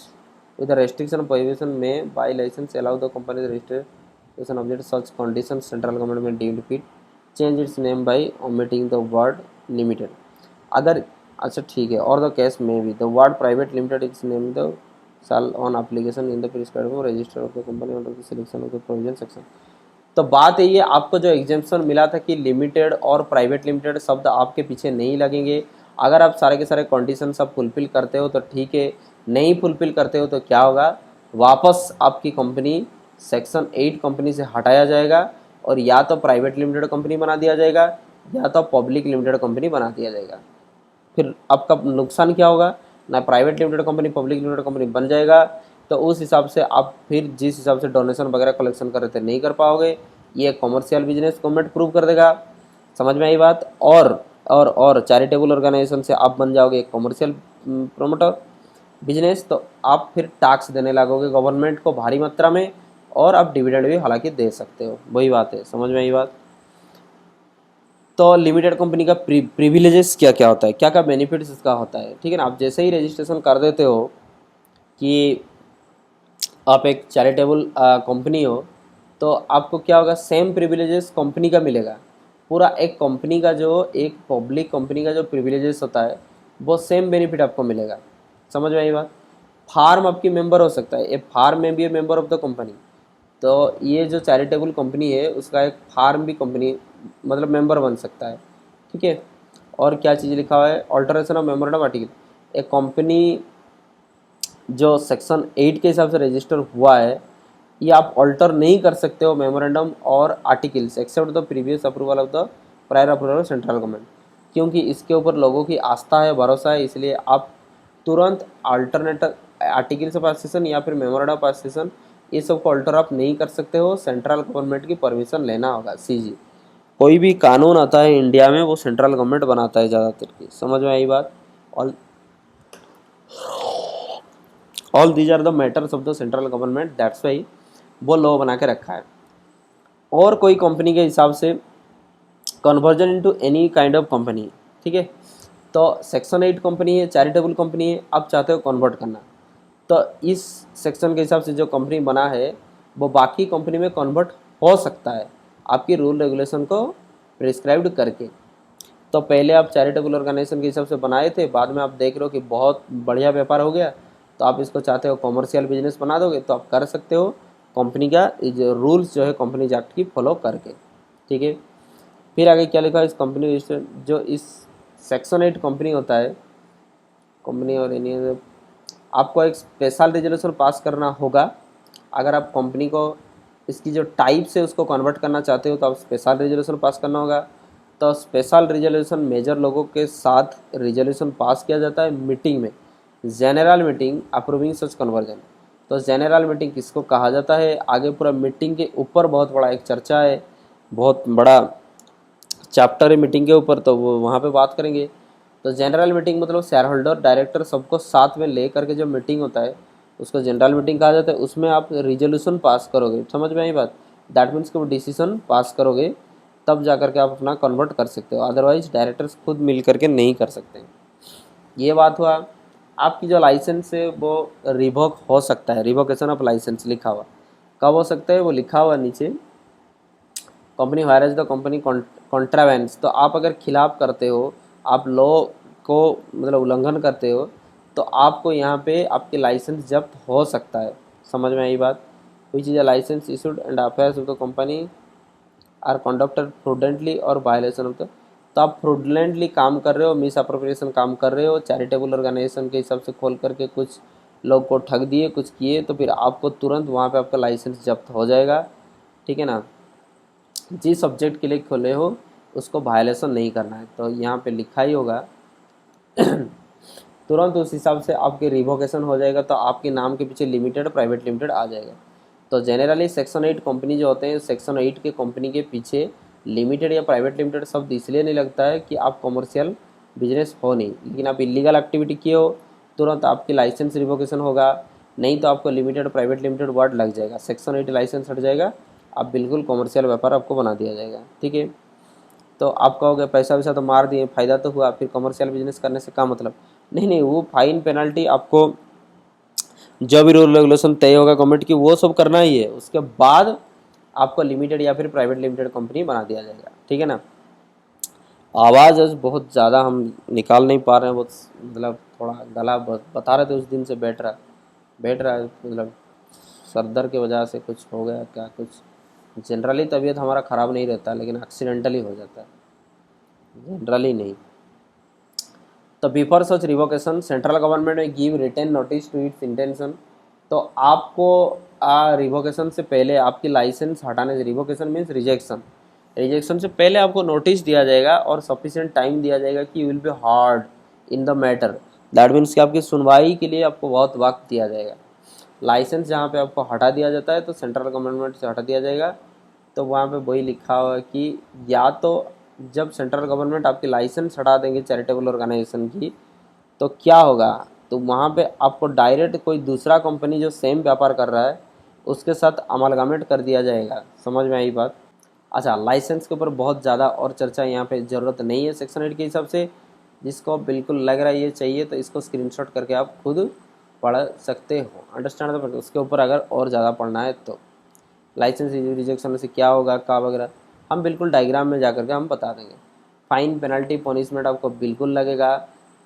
A: with the restriction prohibition may by license allow the company to registration object such conditions central government may deem fit change its name by omitting the word limited। अगर अच्छा ठीक है, और the case में भी the word private limited is name the shall on application in the prescribed form register of the company under the selection of the provision section। तो बात यही है, आपको जो एग्जाम्पशन मिला था कि लिमिटेड और प्राइवेट लिमिटेड शब्द आपके पीछे नहीं लगेंगे। अगर आप सारे के सारे कंडीशन सब फुलफिल करते हो तो ठीक है, नहीं फुलफिल करते हो तो क्या होगा, वापस आपकी कंपनी सेक्शन 8 कंपनी से हटाया जाएगा और या तो प्राइवेट लिमिटेड कंपनी बना दिया जाएगा या तो पब्लिक लिमिटेड कंपनी बना दिया जाएगा। फिर आपका नुकसान क्या होगा, ना private limited company public limited company बन जाएगा, तो उस हिसाब से आप फिर जिस हिसाब से डोनेशन वगैरह कलेक्शन कर रहे थे नहीं कर पाओगे। ये कमर्शियल बिजनेस गवर्नमेंट प्रूव कर देगा। समझ में आई बात। और चैरिटेबल ऑर्गेनाइजेशन से आप बन जाओगे कमर्शियल प्रोमोटर बिजनेस, तो आप फिर टैक्स देने लगोगे गवर्नमेंट को भारी मात्रा में और आप डिविडेंड भी हालांकि दे सकते हो। वही बात है, समझ में आई बात। तो लिमिटेड कंपनी का प्रिविलेजेस क्या क्या होता है, क्या क्या बेनिफिट्स इसका होता है, ठीक है ना। आप जैसे ही रजिस्ट्रेशन कर देते हो कि आप एक चैरिटेबल कंपनी हो, तो आपको क्या होगा, सेम प्रिविलेजेस कंपनी का मिलेगा। पूरा एक कंपनी का जो एक पब्लिक कंपनी का जो प्रिविलेजेस होता है वो सेम बेनिफिट आपको मिलेगा। समझ में आई बात। फार्म आपकी मेंबर हो सकता है, ए फार्म में भी ए मेंबर ऑफ द कंपनी। तो ये जो चैरिटेबल कंपनी है उसका एक फार्म भी कंपनी मतलब मेंबर बन सकता है, ठीक है। और क्या चीज़ लिखा हुआ है, ऑल्टरेशन ऑफ मेमोरेंडम आर्टिकल। एक कंपनी जो सेक्शन 8 के हिसाब से रजिस्टर हुआ है ये आप ऑल्टर नहीं कर सकते हो मेमोरेंडम और articles except the previous approval of the prior approval of central government, क्योंकि इसके ऊपर लोगों की आस्था है, भरोसा है, इसलिए आप तुरंत अल्टरनेटिव आर्टिकल्स ऑफ एसोसिएशन या फिर मेमोरेंडम ऑफ एसोसिएशन ये सब को ऑल्टर आप नहीं कर सकते हो, सेंट्रल गवर्नमेंट की परमिशन लेना होगा। सीजी कोई भी कानून आता है इंडिया में वो सेंट्रल गवर्नमेंट बनाता है ज़्यादातर की। समझ में आई बात। All these are the matters of the central government, that's why वो लॉ बना के रखा है। और कोई कंपनी के हिसाब से conversion into any kind of company, ठीक है। तो सेक्शन 8 कंपनी है, चैरिटेबल कंपनी है, आप चाहते हो कन्वर्ट करना, तो इस सेक्शन के हिसाब से जो कंपनी बना है वो बाकी कंपनी में कन्वर्ट हो सकता है आपकी रूल रेगुलेशन को प्रिस्क्राइब्ड करके। तो पहले आप चैरिटेबल ऑर्गेनाइजेशन के हिसाब से बनाए थे, बाद में आप देख रहे हो कि बहुत बढ़िया व्यापार हो गया तो आप इसको चाहते हो कॉमर्शियल बिजनेस बना दोगे, तो आप कर सकते हो कंपनी का जो रूल्स जो है कंपनीज एक्ट की फॉलो करके, ठीक है। फिर आगे क्या लिखा है, इस कंपनी रजिस्टर जो इस सेक्शन 8 कंपनी होता है कंपनी और एनी आपको एक स्पेशल रेजोल्यूशन पास करना होगा। अगर आप कंपनी को इसकी जो टाइप्स है उसको कन्वर्ट करना चाहते हो तो आप स्पेशल रेजोल्यूशन पास करना होगा। तो स्पेशल रेजोल्यूशन मेजर लोगों के साथ रेजोल्यूशन पास किया जाता है मीटिंग में, जनरल मीटिंग अप्रूविंग सच कन्वर्जन। तो जनरल मीटिंग किसको कहा जाता है, आगे पूरा मीटिंग के ऊपर बहुत बड़ा एक चर्चा है, बहुत बड़ा चैप्टर है मीटिंग के ऊपर, तो वो वहाँ पे बात करेंगे। तो जनरल मीटिंग मतलब शेयर होल्डर डायरेक्टर सबको साथ में ले करके जो मीटिंग होता है उसको जनरल मीटिंग कहा जाता है। उसमें आप रिजोल्यूशन पास करोगे, समझ में आई बात। दैट मीन्स कि वो डिसीजन पास करोगे तब जा कर के आप अपना कन्वर्ट कर सकते हो, अदरवाइज डायरेक्टर्स खुद मिल करके नहीं कर सकते। ये बात हुआ। आपकी जो लाइसेंस है वो रिवोक हो सकता है, रिवोकेशन ऑफ लाइसेंस लिखा हुआ कब हो सकता है, वो लिखा हुआ नीचे company virus the company contravenes. तो आप अगर खिलाफ करते हो, आप लॉ को मतलब उल्लंघन करते हो तो आपको यहाँ पे आपके लाइसेंस जब्त हो सकता है। समझ में आई बात। कोई चीज़ licence issued and affairs of the company are conducted prudently और वायलेशन ऑफ द, तो आप फ्रॉडलेंटली काम कर रहे हो, मिस अप्रोप्रिएशन काम कर रहे हो, चैरिटेबल ऑर्गेनाइजेशन के हिसाब से खोल करके कुछ लोग को ठग दिए, कुछ किए, तो फिर आपको तुरंत वहाँ पे आपका लाइसेंस जब्त हो जाएगा, ठीक है ना। जिस सब्जेक्ट के लिए खोले हो उसको वायलेशन नहीं करना है, तो यहाँ पे लिखा ही होगा तुरंत उस हिसाब से आपके रिवोकेशन हो जाएगा, तो आपके नाम के पीछे लिमिटेड प्राइवेट लिमिटेड आ जाएगा। तो जनरली सेक्शन 8 कंपनी जो होते हैं, सेक्शन 8 के कंपनी के पीछे लिमिटेड या प्राइवेट लिमिटेड शब्द इसलिए नहीं लगता है कि आप कमर्शियल बिजनेस हो नहीं, लेकिन आप इलीगल एक्टिविटी किए हो तुरंत आपकी लाइसेंस रिवोकेशन होगा, नहीं तो आपको लिमिटेड प्राइवेट लिमिटेड वर्ड लग जाएगा, सेक्शन 8 लाइसेंस हट जाएगा, आप बिल्कुल कमर्शियल व्यापार आपको बना दिया जाएगा। ठीक है, तो आप कहोगे पैसा वैसा तो मार दिए, फ़ायदा तो हुआ, फिर कमर्शियल बिजनेस करने से क्या मतलब। नहीं नहीं, वो फाइन पेनल्टी आपको जो भी रूल रेगुलेशन तय होगा गवर्नमेंट की वो सब करना ही है, उसके बाद आपको लिमिटेड या फिर प्राइवेट लिमिटेड कंपनी बना दिया जाएगा। ठीक है ना। आवाज़ आज बहुत ज़्यादा हम निकाल नहीं पा रहे हैं, बहुत मतलब थोड़ा गला बता रहे थे उस दिन से बैठ रहा है, मतलब सर दर्द की वजह से कुछ हो गया क्या कुछ। जनरली तबीयत हमारा ख़राब नहीं रहता, लेकिन एक्सीडेंटली हो जाता है, जनरली नहीं। तो before such revocation central government में give written notice to its intention. तो आपको रिवोकेशन से पहले आपकी लाइसेंस हटाने से, रिवोकेशन मीन्स रिजेक्शन, रिजेक्शन से पहले आपको नोटिस दिया जाएगा और सफिशिएंट टाइम दिया जाएगा कि you will be hard in the matter. That means कि आपकी सुनवाई के लिए आपको बहुत वक्त दिया जाएगा। लाइसेंस जहाँ पे आपको हटा दिया जाता है तो सेंट्रल गवर्नमेंट से हटा दिया जाएगा, तो वहाँ पे वही लिखा हुआ है कि या तो जब सेंट्रल गवर्नमेंट आपकी लाइसेंस हटा देंगे चैरिटेबल ऑर्गेनाइजेशन की, तो क्या होगा, तो वहाँ पे आपको डायरेक्ट कोई दूसरा कंपनी जो सेम व्यापार कर रहा है उसके साथ अमालगामेट कर दिया जाएगा। समझ में आई बात। अच्छा, लाइसेंस के ऊपर बहुत ज़्यादा और चर्चा यहाँ पे ज़रूरत नहीं है सेक्शन 8 के हिसाब से। जिसको बिल्कुल लग रहा है ये चाहिए तो इसको स्क्रीनशॉट करके आप खुद पढ़ सकते हो, अंडरस्टैंड द। उसके ऊपर अगर और ज़्यादा पढ़ना है तो लाइसेंस रिजेक्शन से क्या होगा का वगैरह हम बिल्कुल डायग्राम में जा करके हम बता देंगे। फाइन पेनल्टी पनिशमेंट आपको बिल्कुल लगेगा,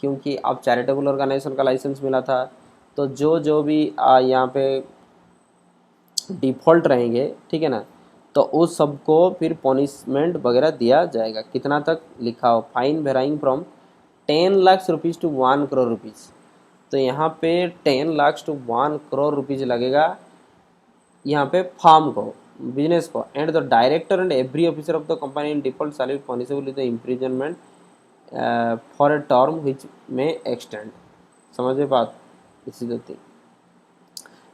A: क्योंकि आप चैरिटेबल ऑर्गेनाइजेशन का लाइसेंस मिला था, तो जो भी यहाँ पे डिफ़ॉल्ट रहेंगे, ठीक है ना, तो उस सबको फिर पनिशमेंट वगैरह दिया जाएगा। कितना तक लिखा हो, fine varying from 10 lakh rupees to 1 crore rupees. तो यहाँ पे 10 लाख टू 1 करोड़ रुपीज़ लगेगा यहाँ पे फार्म को, बिजनेस को। And the director and every officer of the company in default shall be punishable with the imprisonment for a term which में extend. समझे बात। इसी दो थिंग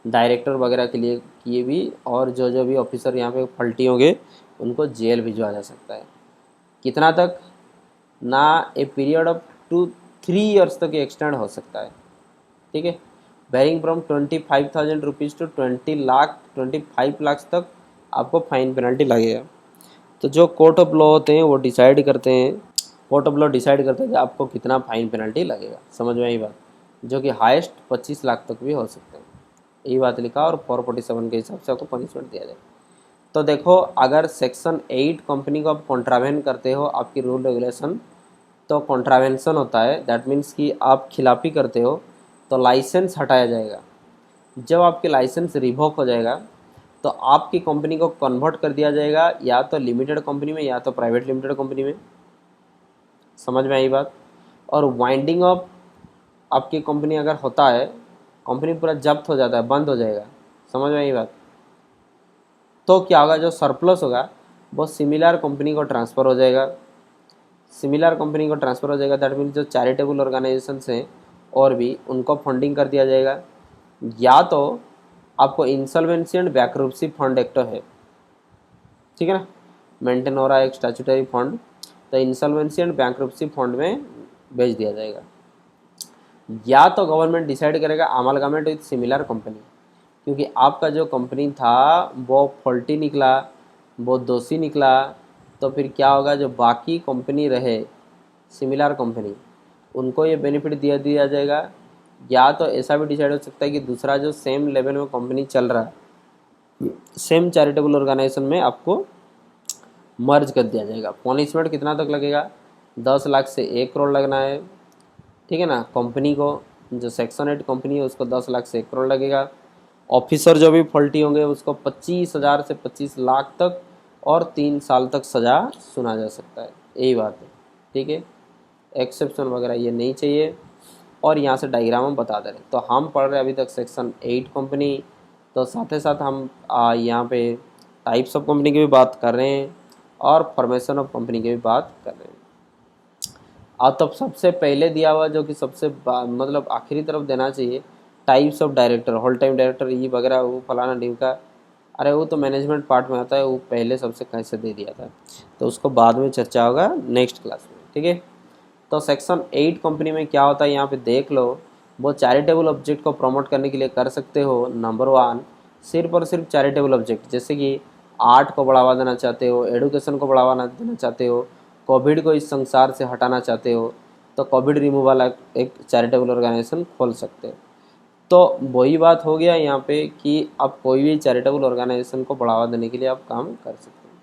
A: डायरेक्टर वगैरह के लिए किए भी, और जो भी ऑफिसर यहाँ पे फल्टी होंगे उनको जेल भिजवा जा सकता है। कितना तक ना, ए पीरियड ऑफ 2-3 ईयर्स तक एक्सटेंड हो सकता है। ठीक है, varying from 25,000 rupees to 25 lakh तक आपको फाइन पेनल्टी लगेगा। तो जो कोर्ट ऑफ लॉ होते हैं वो डिसाइड करते हैं, कोर्ट ऑफ लॉ डिसाइड करते हैं कि आपको कितना फाइन पेनल्टी लगेगा। समझ में आई बात, जो कि हाईएस्ट 25 लाख तक भी हो सकते हैं। यही बात लिखा, और 447 के हिसाब से आपको पनिशमेंट दिया जाए। तो देखो, अगर सेक्शन 8 कंपनी को आप कॉन्ट्रावेन करते हो आपकी रूल रेगुलेशन, तो कॉन्ट्रावेंशन होता है, दैट मीन्स कि आप खिलाफी करते हो तो लाइसेंस हटाया जाएगा। जब आपकी लाइसेंस रिवोक हो जाएगा तो आपकी कंपनी को कन्वर्ट कर दिया जाएगा या तो लिमिटेड कंपनी में या तो प्राइवेट लिमिटेड कंपनी में। समझ में आई बात। और वाइंडिंग अप आपकी कंपनी अगर होता है, कंपनी पूरा जब्त हो जाता है, बंद हो जाएगा। समझ में आई बात। तो क्या होगा, जो सरप्लस होगा वो सिमिलर कंपनी को ट्रांसफ़र हो जाएगा। सिमिलर कंपनी को ट्रांसफ़र हो जाएगा, दैट मीन्स जो चैरिटेबल ऑर्गेनाइजेशंस हैं और भी उनको फंडिंग कर दिया जाएगा। या तो आपको insolvency and bankruptcy fund act है, ठीक है ना, मेंटेन हो रहा है एक स्टैट्यूटरी फंड, तो इंसॉल्वेंसी एंड बैंकरप्सी फंड में भेज दिया जाएगा। या तो गवर्नमेंट डिसाइड करेगा अमालगामेट विद सिमिलर कंपनी, क्योंकि आपका जो कंपनी था वो फॉल्टी निकला, वो दोषी निकला, तो फिर क्या होगा, जो बाकी कंपनी रहे सिमिलर कंपनी उनको ये बेनिफिट दिया जाएगा। या तो ऐसा भी डिसाइड हो सकता है कि दूसरा जो सेम लेवल में कंपनी चल रहा है सेम चैरिटेबल ऑर्गेनाइजेशन में आपको मर्ज कर दिया जाएगा। पनिशमेंट कितना तक लगेगा, 10 लाख से 1 करोड़ लगना है, ठीक है ना। कंपनी को, जो सेक्शन 8 कंपनी है उसको 10 लाख से 1 करोड़ लगेगा। ऑफिसर जो भी फॉल्टी होंगे उसको 25,000 से 25 लाख तक और 3 साल तक सज़ा सुना जा सकता है। यही बात है, ठीक है। एक्सेप्शन वगैरह ये नहीं चाहिए। और यहाँ से डायग्राम हम बता दे रहे, तो हम पढ़ रहे हैं अभी तक सेक्शन 8 कंपनी, तो साथ ही साथ हम यहाँ पे टाइप्स ऑफ कंपनी की भी बात कर रहे हैं और फॉर्मेशन ऑफ कंपनी की भी बात कर रहे हैं। और तब सबसे पहले दिया हुआ जो कि सबसे मतलब आखिरी तरफ देना चाहिए, types of director, whole time director, ये वगैरह वो फलाना ढिमका, अरे वो तो मैनेजमेंट पार्ट में आता है, वो पहले सबसे कैसे दे दिया था, तो उसको बाद में चर्चा होगा नेक्स्ट क्लास में, ठीक है। तो सेक्शन 8 कंपनी में क्या होता है यहाँ पे देख लो। वो चैरिटेबल ऑब्जेक्ट को प्रमोट करने के लिए कर सकते हो। नंबर 1, सिर्फ और सिर्फ चैरिटेबल ऑब्जेक्ट, जैसे कि आर्ट को बढ़ावा देना चाहते हो, एडुकेशन को बढ़ावा देना चाहते हो, कोविड को इस संसार से हटाना चाहते हो, तो कोविड रिमूवल एक चैरिटेबल ऑर्गेनाइजेशन खोल सकते हो। तो वही बात हो गया यहाँ पे कि आप कोई भी चैरिटेबल ऑर्गेनाइजेशन को बढ़ावा देने के लिए आप काम कर सकते हैं।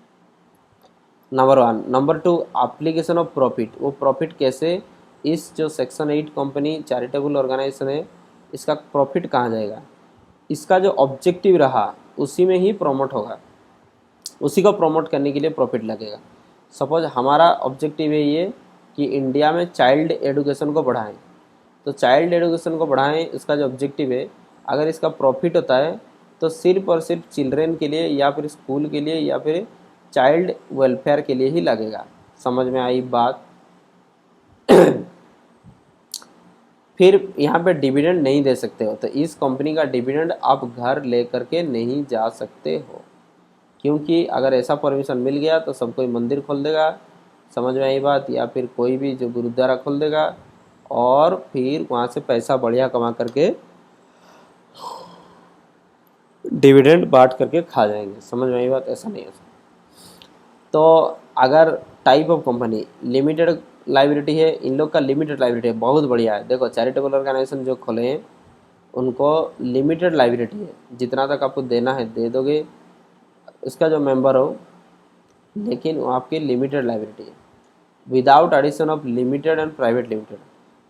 A: Number 1। Number 2, application of profit. वो प्रॉफिट कैसे, इस जो सेक्शन 8 कंपनी चैरिटेबल ऑर्गेनाइजेशन है, इसका प्रॉफिट कहाँ जाएगा, इसका जो ऑब्जेक्टिव रहा उसी में ही प्रमोट होगा, उसी को प्रमोट करने के लिए प्रॉफिट लगेगा। सपोज हमारा ऑब्जेक्टिव है ये कि इंडिया में चाइल्ड एडुकेशन को बढ़ाएं, तो चाइल्ड एडुकेशन को बढ़ाएं इसका जो ऑब्जेक्टिव है, अगर इसका प्रॉफिट होता है तो सिर्फ और सिर्फ चिल्ड्रेन के लिए या फिर स्कूल के लिए या फिर चाइल्ड वेलफेयर के लिए ही लगेगा। समझ में आई बात। फिर यहाँ पे डिविडेंड नहीं दे सकते हो, तो इस कंपनी का डिविडेंड आप घर ले करके नहीं जा सकते हो, क्योंकि अगर ऐसा परमिशन मिल गया तो सब कोई मंदिर खोल देगा, समझ में आई बात, या फिर कोई भी जो गुरुद्वारा खोल देगा और फिर वहाँ से पैसा बढ़िया कमा करके डिविडेंड बांट करके खा जाएंगे। समझ में आई बात, ऐसा नहीं है। तो अगर type of company limited liability है, इन लोग का लिमिटेड लाइबिलिटी है, बहुत बढ़िया है। देखो चैरिटेबल ऑर्गेनाइजेशन जो खोले हैं उनको लिमिटेड लाइबिलिटी है, जितना तक आपको देना है दे दोगे इसका जो मेंबर हो, लेकिन वो आपकी लिमिटेड लाइबिलिटी है without addition of limited and private limited.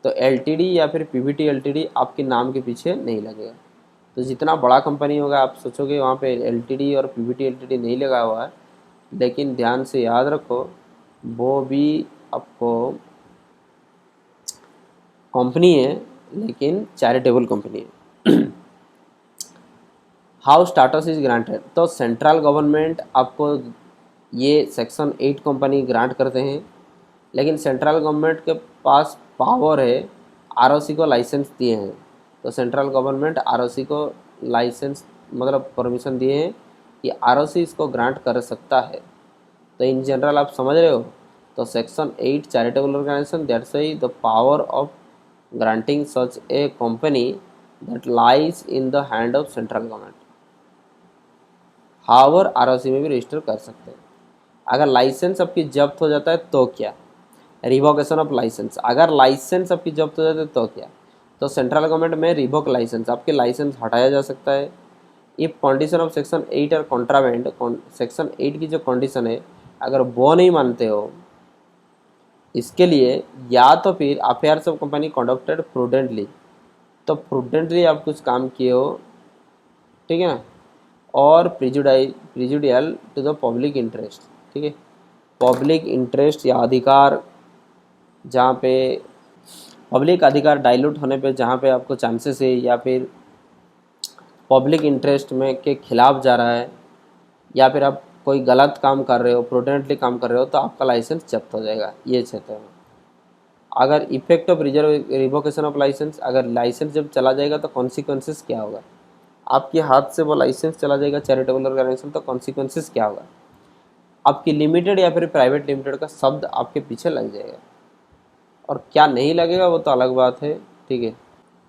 A: तो एलटीडी या फिर पीवीटी एलटीडी आपके नाम के पीछे नहीं लगेगा। तो जितना बड़ा कंपनी होगा आप सोचोगे वहाँ पे एलटीडी और पीवीटी एलटीडी नहीं लगा हुआ है, लेकिन ध्यान से याद रखो वो भी आपको कंपनी है लेकिन चैरिटेबल कंपनी है। हाउ स्टाटस इज ग्रांटेड, तो सेंट्रल गवर्नमेंट आपको ये सेक्शन 8 कंपनी ग्रांट करते हैं, लेकिन सेंट्रल गवर्नमेंट के पास पावर है, आरओसी को लाइसेंस दिए हैं, तो सेंट्रल गवर्नमेंट आरओसी को लाइसेंस मतलब परमिशन दिए हैं कि आरओसी इसको ग्रांट कर सकता है। तो इन जनरल आप समझ रहे हो। तो section 8 charitable organisation, that's why the power of granting such a company that lies in the hand of central government. However ROC में भी रजिस्टर कर सकते हैं। अगर लाइसेंस आपकी जब्त हो जाता है तो क्या, रिवोकेशन ऑफ लाइसेंस, अगर लाइसेंस आपकी जब्त हो जाता है तो क्या, तो सेंट्रल गवर्नमेंट में रिवोक लाइसेंस, आपके लाइसेंस हटाया जा सकता है। इफ कंडीशन ऑफ सेक्शन 8 और कॉन्ट्रावेंट, सेक्शन 8 की जो कंडीशन है अगर वो नहीं मानते हो, इसके लिए या तो फिर affairs of company conducted prudently, तो प्रूडेंटली आप कुछ काम किए हो, ठीक है ना, और प्रिजुडियल टू द पब्लिक इंटरेस्ट, ठीक है। पब्लिक इंटरेस्ट या अधिकार, जहाँ पे पब्लिक अधिकार डाइल्यूट होने पे जहाँ पे आपको चांसेस है, या फिर पब्लिक इंटरेस्ट में के खिलाफ जा रहा है, या फिर आप कोई गलत काम कर रहे हो, प्रूडेंटली काम कर रहे हो, तो आपका लाइसेंस जब्त हो जाएगा ये क्षेत्र में। अगर effect of revocation of licence, अगर लाइसेंस जब चला जाएगा तो कॉन्सिक्वेंसेस क्या होगा, आपके हाथ से वो लाइसेंस चला जाएगा चैरिटेबल ऑर्गेनाइजेशन, तो कॉन्सिक्वेंसेस क्या होगा, आपकी लिमिटेड या फिर प्राइवेट लिमिटेड का शब्द आपके पीछे लग जाएगा, और क्या नहीं लगेगा वो तो अलग बात है, ठीक है।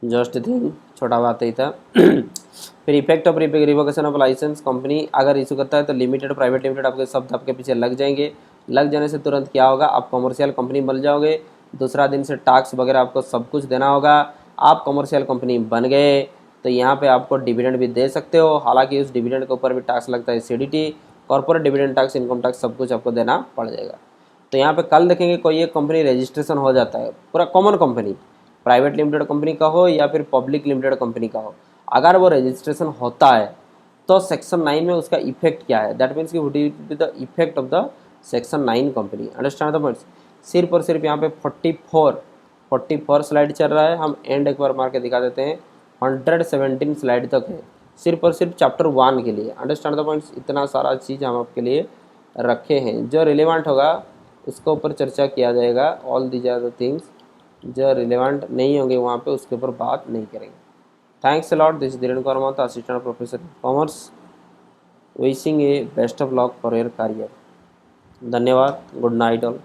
A: जस्ट थिंग, छोटा बात ही था। फिर effect of revocation of licence, company अगर इशू करता है तो लिमिटेड प्राइवेट लिमिटेड आपके शब्द आपके पीछे लग जाएंगे। लग जाने से तुरंत क्या होगा, आप कमर्शियल कंपनी बन जाओगे, दूसरा दिन से टैक्स वगैरह आपको सब कुछ देना होगा, आप कमर्शियल कंपनी बन गए, तो यहाँ पे आपको डिविडेंड भी दे सकते हो। हालांकि उस डिविडेंड के ऊपर भी टैक्स लगता है, CDT, corporate dividend tax, income tax, सब कुछ आपको देना पड़ जाएगा। तो यहाँ पे कल देखेंगे कोई एक कंपनी रजिस्ट्रेशन हो जाता है, पूरा common company, private limited company का हो या फिर पब्लिक लिमिटेड कंपनी का हो, अगर वो रजिस्ट्रेशन होता है तो सेक्शन 9 में उसका इफेक्ट क्या है, दैट मीन्स कि what will be the effect of the section 9 company. Understand the points. सिर्फ और सिर्फ यहाँ पे 44 स्लाइड चल रहा है, हम एंड एक बार मार के दिखा देते हैं, 117 स्लाइड तक है सिर्फ और सिर्फ चैप्टर 1 के लिए। Understand the points. इतना सारा चीज़ हम आपके लिए रखे हैं, जो रिलेवेंट होगा उसके ऊपर चर्चा किया जाएगा। All these are the things जो रिलेवेंट नहीं होंगे वहाँ पे उसके ऊपर बात नहीं करेंगे। Thanks a lot. This is Dhiren Kaurmawat, assistant professor commerce, wishing a best of luck for your career. धन्यवाद। Good night all.